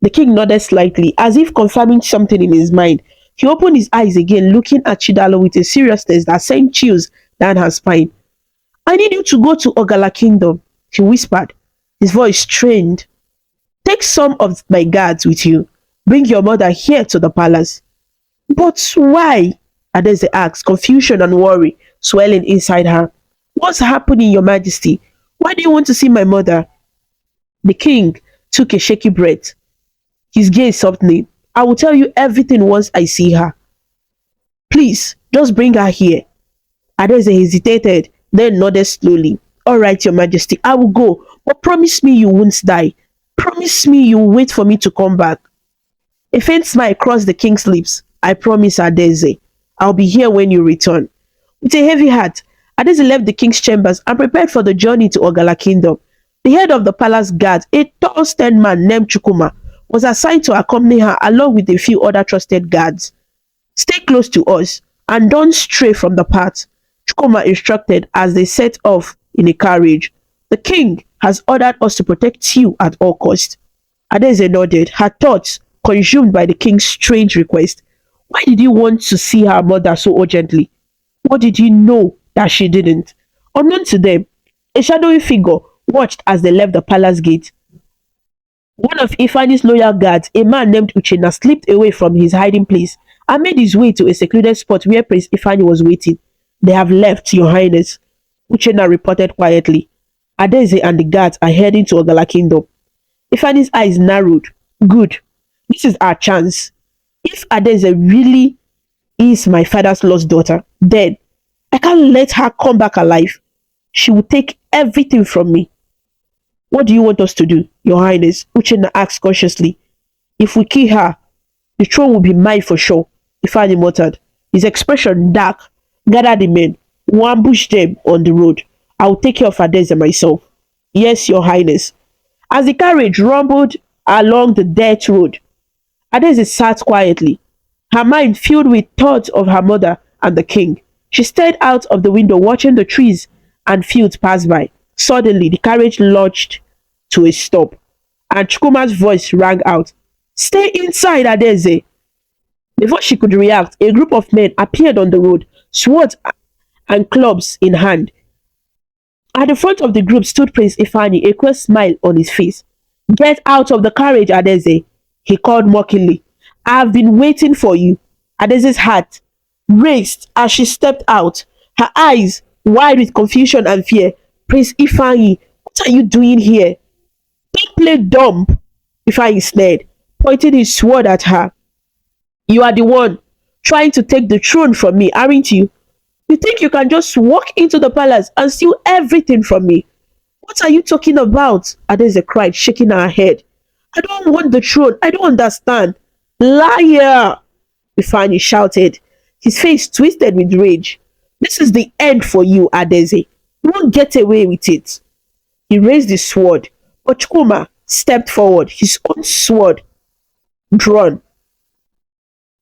The king nodded slightly, as if confirming something in his mind. He opened his eyes again, looking at Chidalo with a seriousness that sent chills down her spine. I need you to go to Ogala Kingdom, he whispered, his voice strained. Take some of my guards with you. Bring your mother here to the palace. But why? Adaeze asked, confusion and worry swelling inside her. What's happening, your majesty? Why do you want to see my mother? The king took a shaky breath, his gaze softening. I will tell you everything once I see her. Please, just bring her here. Adaeze hesitated, then nodded slowly. All right, your majesty, I will go, but promise me you won't die. Promise me you will wait for me to come back. A faint smile crossed the king's lips. I promise, Adaeze. I'll be here when you return. With a heavy heart, Adaeze left the king's chambers and prepared for the journey to Ogala Kingdom. The head of the palace guard, a tall, stern man named Chukwuma, was assigned to accompany her along with a few other trusted guards. Stay close to us and don't stray from the path, Chukwuma instructed as they set off in a carriage. The king has ordered us to protect you at all costs. Adaeze nodded, her thoughts consumed by the king's strange request. Why did he want to see her mother so urgently? What did he know that she didn't? Unknown to them, a shadowy figure watched as they left the palace gate. One of Ifeanyi's loyal guards, a man named Uchenna, slipped away from his hiding place and made his way to a secluded spot where Prince Ifeanyi was waiting. They have left, your highness, Uchenna reported quietly. Adaeze and the guards are heading to Ogala Kingdom. Ifeanyi's eyes narrowed. Good. This is our chance. If Adaeze really is my father's lost daughter, then I can't let her come back alive. She will take everything from me. What do you want us to do, your highness? Uchenna asked cautiously. If we kill her, the throne will be mine for sure, Ifeanyi muttered, his expression dark. Gather the men. We'll ambush them on the road. I will take care of Adaeze myself. Yes, your highness. As the carriage rumbled along the dirt road, Adaeze sat quietly, her mind filled with thoughts of her mother and the king. She stared out of the window, watching the trees and fields pass by. Suddenly, the carriage lurched to a stop, and Chukwuma's voice rang out. Stay inside, Adaeze. Before she could react, a group of men appeared on the road, swords and clubs in hand. At the front of the group stood Prince Ifeanyi, a queer smile on his face. Get out of the carriage, Adaeze, he called mockingly. I have been waiting for you. Adeze's heart raced as she stepped out, her eyes wide with confusion and fear. Prince Ifeanyi, what are you doing here? play dumb, Ifeanyi snared, pointing his sword at her. You are the one trying to take the throne from me, aren't you? You think you can just walk into the palace and steal everything from me? What are you talking about? Adaeze cried, shaking her head. I don't want the throne. I don't understand. Liar! Ifeanyi shouted, his face twisted with rage. This is the end for you, Adaeze. You won't get away with it. He raised his sword, but Chukwuma stepped forward, his own sword drawn.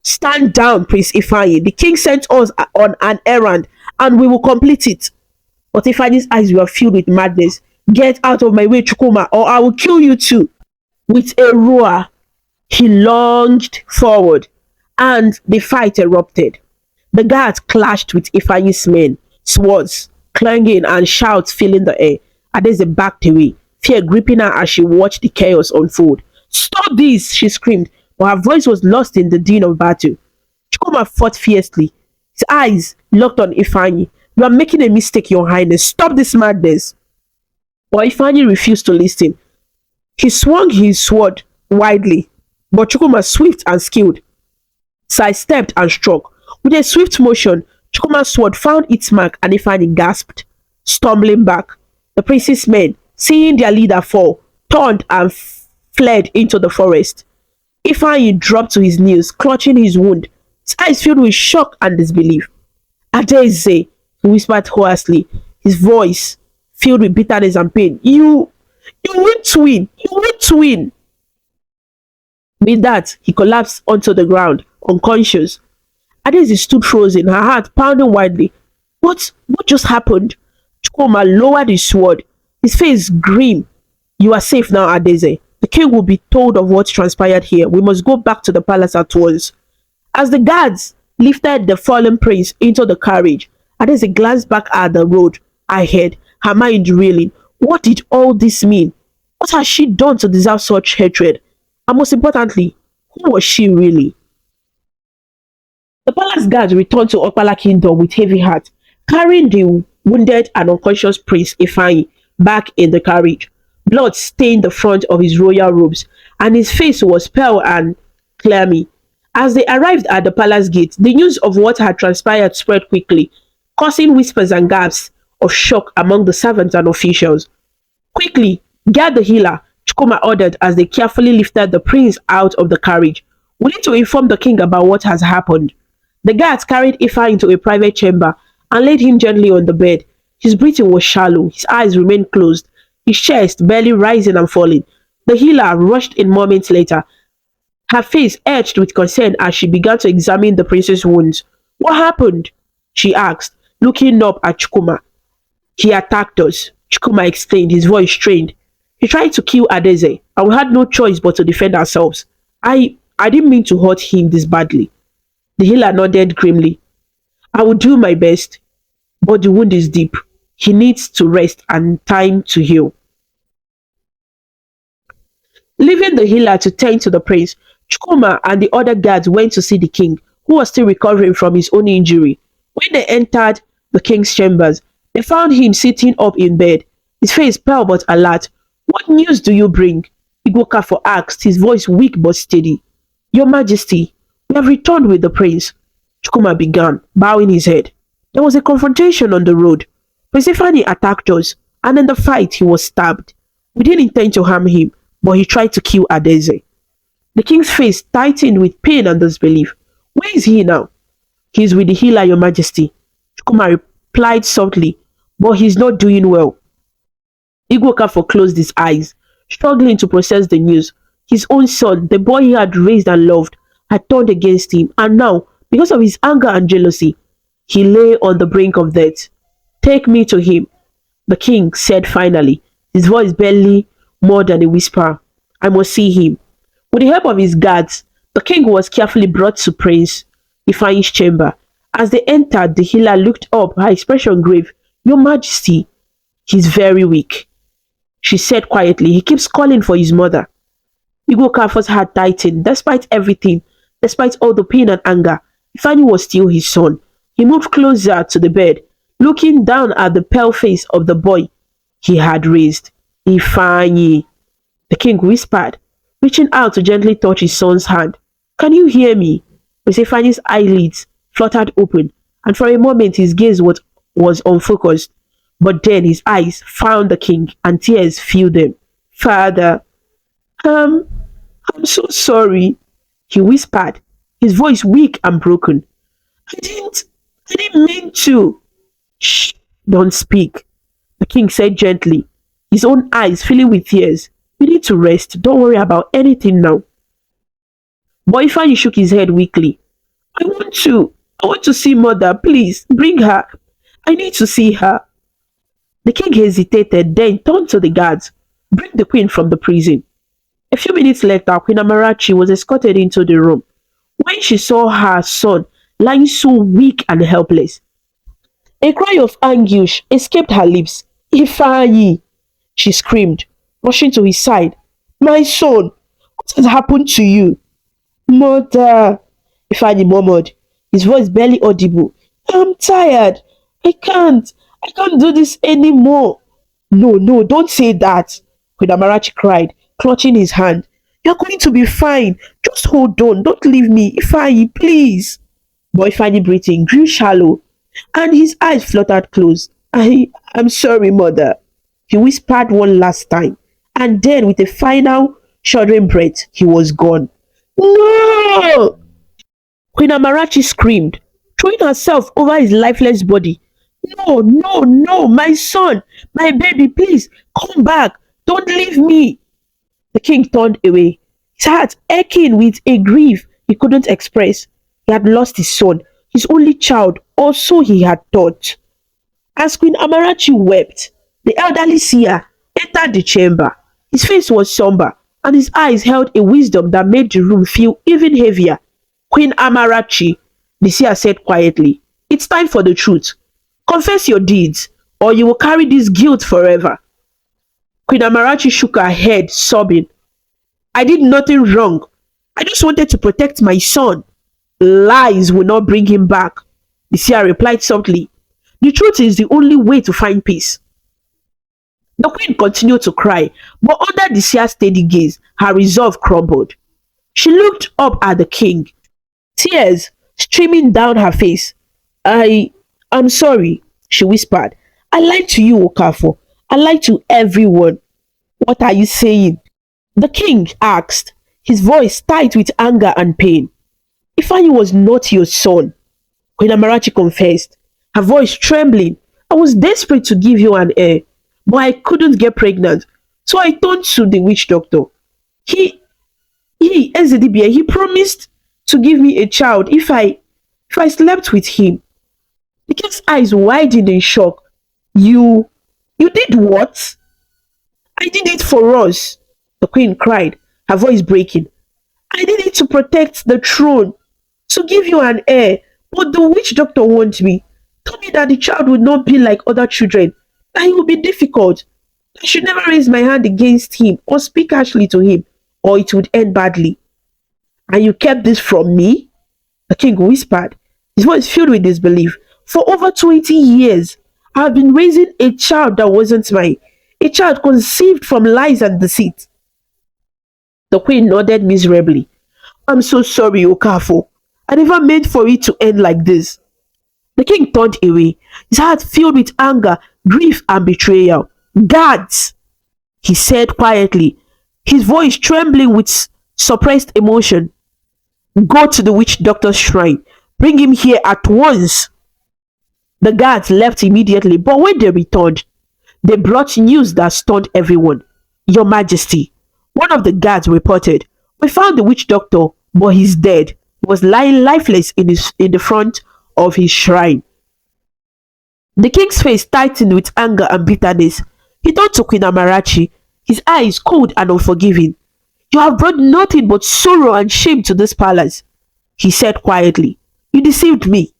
Stand down, Prince Ifeanyi. The king sent us on an errand, and we will complete it. But Ifeanyi's eyes were filled with madness. Get out of my way, Chukwuma, or I will kill you too. With a roar, he lunged forward, and the fight erupted. The guards clashed with Ifeanyi's men, swords clanging and shouts filling the air. Adaeze backed away, fear gripping her as she watched the chaos unfold. Stop this! She screamed, but her voice was lost in the din of battle. Chukwuma fought fiercely, his eyes locked on Ifeanyi. You are making a mistake, Your Highness. Stop this madness. But Ifeanyi refused to listen. He swung his sword widely, but Chukwuma, swift and skilled, sidestepped and struck. With a swift motion, Chukwuma's sword found its mark and Ifeanyi gasped, stumbling back. The prince's men, seeing their leader fall, turned and fled into the forest. Ifeanyi dropped to his knees, clutching his wound, his eyes filled with shock and disbelief. Adaeze, he whispered hoarsely, his voice filled with bitterness and pain. You won't win. You won't win. With that, he collapsed onto the ground, unconscious. Adaeze stood frozen, her heart pounding wildly. What just happened? Chukwuma lowered his sword, his face grim. You are safe now, Adaeze. The king will be told of what transpired here. We must go back to the palace at once. As the guards lifted the fallen prince into the carriage, Adaeze glanced back at the road ahead, her mind reeling. What did all this mean? What had she done to deserve such hatred? And most importantly, who was she really? The palace guards returned to Okpala Kingdom with heavy hearts, carrying the wounded and unconscious Prince Ifeanyi back in the carriage. Blood stained the front of his royal robes, and his face was pale and clammy. As they arrived at the palace gate, the news of what had transpired spread quickly, causing whispers and gasps of shock among the servants and officials. Quickly, get the healer, Chukwuma ordered as they carefully lifted the prince out of the carriage. We need to inform the king about what has happened. The guards carried Ifeanyi into a private chamber and laid him gently on the bed. His breathing was shallow, his eyes remained closed, his chest barely rising and falling. The healer rushed in moments later, her face etched with concern as she began to examine the prince's wounds. What happened? She asked, looking up at Chukwuma. He attacked us, Chukwuma explained, his voice strained. He tried to kill Adaeze, and we had no choice but to defend ourselves. I didn't mean to hurt him this badly. The healer nodded grimly. I will do my best, but the wound is deep. He needs to rest and time to heal. Leaving the healer to tend to the prince, Chukwuma and the other guards went to see the king, who was still recovering from his own injury. When they entered the king's chambers, they found him sitting up in bed, his face pale but alert. What news do you bring? Igwe Okafor asked, his voice weak but steady. Your Majesty, we have returned with the prince, Chukwuma began, bowing his head. There was a confrontation on the road. Prince Ifeanyi attacked us, and in the fight he was stabbed. We didn't intend to harm him, but he tried to kill Adaeze. The king's face tightened with pain and disbelief. Where is he now? He is with the healer, Your Majesty, Chukwuma replied softly, but he is not doing well. Igwe Okafor closed his eyes, struggling to process the news. His own son, the boy he had raised and loved, had turned against him, and now, because of his anger and jealousy, he lay on the brink of death. Take me to him, the king said finally, his voice barely more than a whisper. I must see him. With the help of his guards, the king was carefully brought to Prince Ifeanyi's chamber. As they entered, the healer looked up, her expression grave. Your Majesty, he's very weak, she said quietly. He keeps calling for his mother. Igwe Okafor's heart tightened. Despite everything, despite all the pain and anger, Ifeanyi was still his son. He moved closer to the bed, looking down at the pale face of the boy he had raised. Ifeanyi, The king whispered, reaching out to gently touch his son's hand. Can you hear me? Miss Ifeanyi's eyelids fluttered open, and for a moment his gaze was unfocused. But then his eyes found the king, and tears filled them. Father, um, I'm so sorry, he whispered, his voice weak and broken. I didn't mean to. Shh, don't speak, the king said gently, his own eyes filling with tears. You need to rest. Don't worry about anything now. Boyfriend shook his head weakly. I want to see mother. Please, bring her. I need to see her. The king hesitated, then turned to the guards. Bring the queen from the prison. A few minutes later, Queen Amarachi was escorted into the room. When she saw her son lying so weak and helpless, a cry of anguish escaped her lips. Ifeanyi, she screamed, rushing to his side. My son, what has happened to you? Mother, Ifeanyi murmured, his voice barely audible. I'm tired. I can't do this anymore. No, no, don't say that, Queen Amarachi cried, clutching his hand. You're going to be fine. Just hold on. Don't leave me. Ifeanyi, please. Boy Ifeanyi breathing grew shallow, and his eyes fluttered closed. I'm sorry, mother, he whispered one last time, and then with a final shuddering breath, he was gone. No! Queen Amarachi screamed, throwing herself over his lifeless body. No, no, no, my son, my baby, please, come back. Don't leave me. The king turned away, his heart aching with a grief he couldn't express. He had lost his son, his only child, or so he had thought. As Queen Amarachi wept, the elderly seer entered the chamber. His face was somber, and his eyes held a wisdom that made the room feel even heavier. Queen Amarachi, the seer said quietly, it's time for the truth. Confess your deeds, or you will carry this guilt forever. Queen Amarachi shook her head, sobbing. I did nothing wrong. I just wanted to protect my son. Lies will not bring him back, the seer replied softly. The truth is the only way to find peace. The queen continued to cry, but under the seer's steady gaze, her resolve crumbled. She looked up at the king, tears streaming down her face. I'm sorry, she whispered. I lied to you, Okafor. I lied to everyone. What are you saying? The king asked, his voice tight with anger and pain. Ifeanyi was not your son, Queen Amarachi confessed, her voice trembling. I was desperate to give you an heir, but I couldn't get pregnant, so I turned to the witch doctor. Ezedibia, he promised to give me a child if I slept with him. The king's eyes widened in shock. You did what? I did it for us, the queen cried, her voice breaking. I did it to protect the throne, to give you an heir, but the witch doctor warned me, told me that the child would not be like other children, that he would be difficult. I should never raise my hand against him or speak harshly to him, or it would end badly. And you kept this from me? The king whispered, his voice filled with disbelief. For over 20 years, I have been raising a child that wasn't mine, a child conceived from lies and deceit. The queen nodded miserably. I'm so sorry, Okafor. I never meant for it to end like this. The king turned away, his heart filled with anger, grief, and betrayal. Guards, he said quietly, his voice trembling with suppressed emotion. Go to the witch doctor's shrine. Bring him here at once. The guards left immediately, but when they returned, they brought news that stunned everyone. Your Majesty, one of the guards reported, we found the witch doctor, but he's dead. He was lying lifeless in the front of his shrine. The king's face tightened with anger and bitterness. He turned to Queen Amarachi, his eyes cold and unforgiving. You have brought nothing but sorrow and shame to this palace, he said quietly. You deceived me,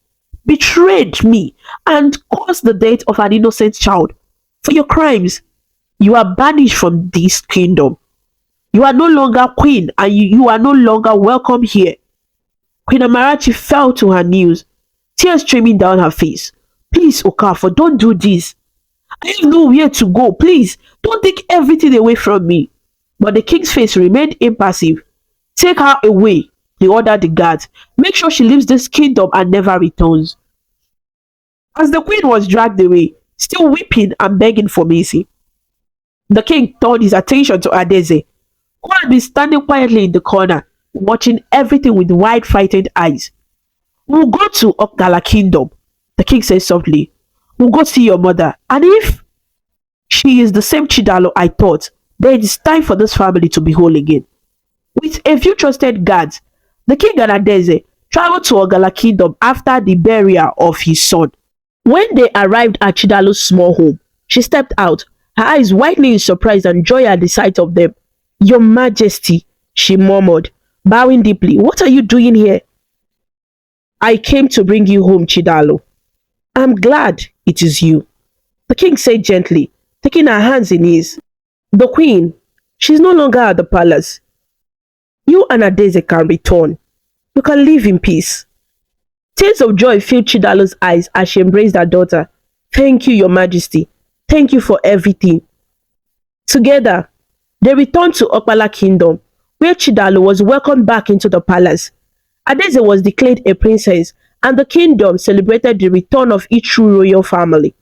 betrayed me, and caused the death of an innocent child. For your crimes, you are banished from this kingdom. You are no longer queen, and you are no longer welcome here. Queen Amarachi fell to her knees, tears streaming down her face. Please, Okafor, don't do this. I have nowhere to go. Please, don't take everything away from me. But the king's face remained impassive. "Take her away," he ordered the guards. "Make sure she leaves this kingdom and never returns." As the queen was dragged away, still weeping and begging for mercy, the king turned his attention to Adaeze, who had been standing quietly in the corner, watching everything with wide, frightened eyes. "We'll go to Okdala kingdom," the king said softly. "We'll go see your mother. And if she is the same Chidalo I thought, then it is time for this family to be whole again." With a few trusted guards, the king and Adaeze traveled to Ogala kingdom after the burial of his son. When they arrived at Chidalo's small home, she stepped out, her eyes widening in surprise and joy at the sight of them. "Your Majesty," she murmured, bowing deeply, "what are you doing here?" "I came to bring you home, Chidalo." "I'm glad it is you," the king said gently, taking her hands in his. "The queen, she's no longer at the palace. You and Adaeze can return. You can live in peace." Tears of joy filled Chidalo's eyes as she embraced her daughter. "Thank you, Your Majesty. Thank you for everything." Together, they returned to Okpala Kingdom, where Chidalo was welcomed back into the palace. Adaeze was declared a princess, and the kingdom celebrated the return of each true royal family.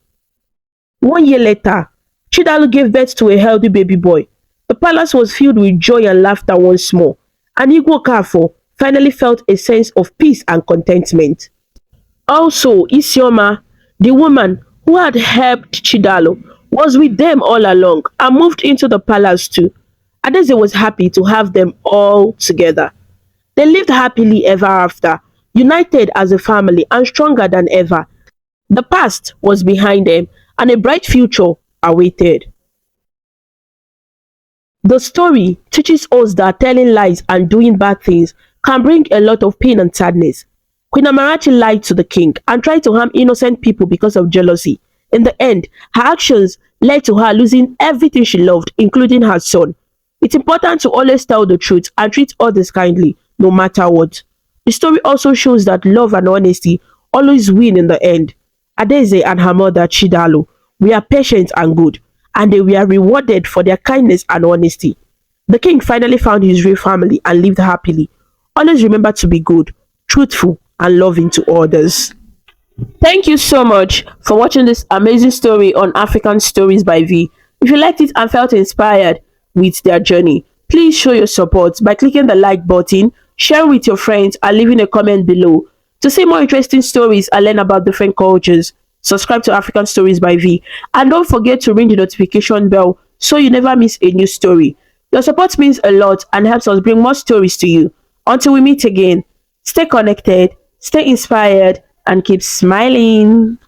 1 year later, Chidalo gave birth to a healthy baby boy. The palace was filled with joy and laughter once more, and Igwe Okafor finally felt a sense of peace and contentment. Also, Isioma, the woman who had helped Chidalo, was with them all along and moved into the palace too. Adaeze was happy to have them all together. They lived happily ever after, united as a family and stronger than ever. The past was behind them, and a bright future awaited. The story teaches us that telling lies and doing bad things can bring a lot of pain and sadness. Queen Amarachi lied to the king and tried to harm innocent people because of jealousy. In the end, her actions led to her losing everything she loved, including her son. It's important to always tell the truth and treat others kindly, no matter what. The story also shows that love and honesty always win in the end. Adaeze and her mother Chidalo were patient and good, and they were rewarded for their kindness and honesty. The king finally found his real family and lived happily. Always remember to be good, truthful, and loving to others. Thank you so much for watching this amazing story on African Stories by V. If you liked it and felt inspired with their journey, please show your support by clicking the like button, sharing with your friends, and leaving a comment below. To see more interesting stories and learn about different cultures, subscribe to African Stories by V, and don't forget to ring the notification bell so you never miss a new story. Your support means a lot and helps us bring more stories to you. Until we meet again, stay connected, stay inspired, and keep smiling.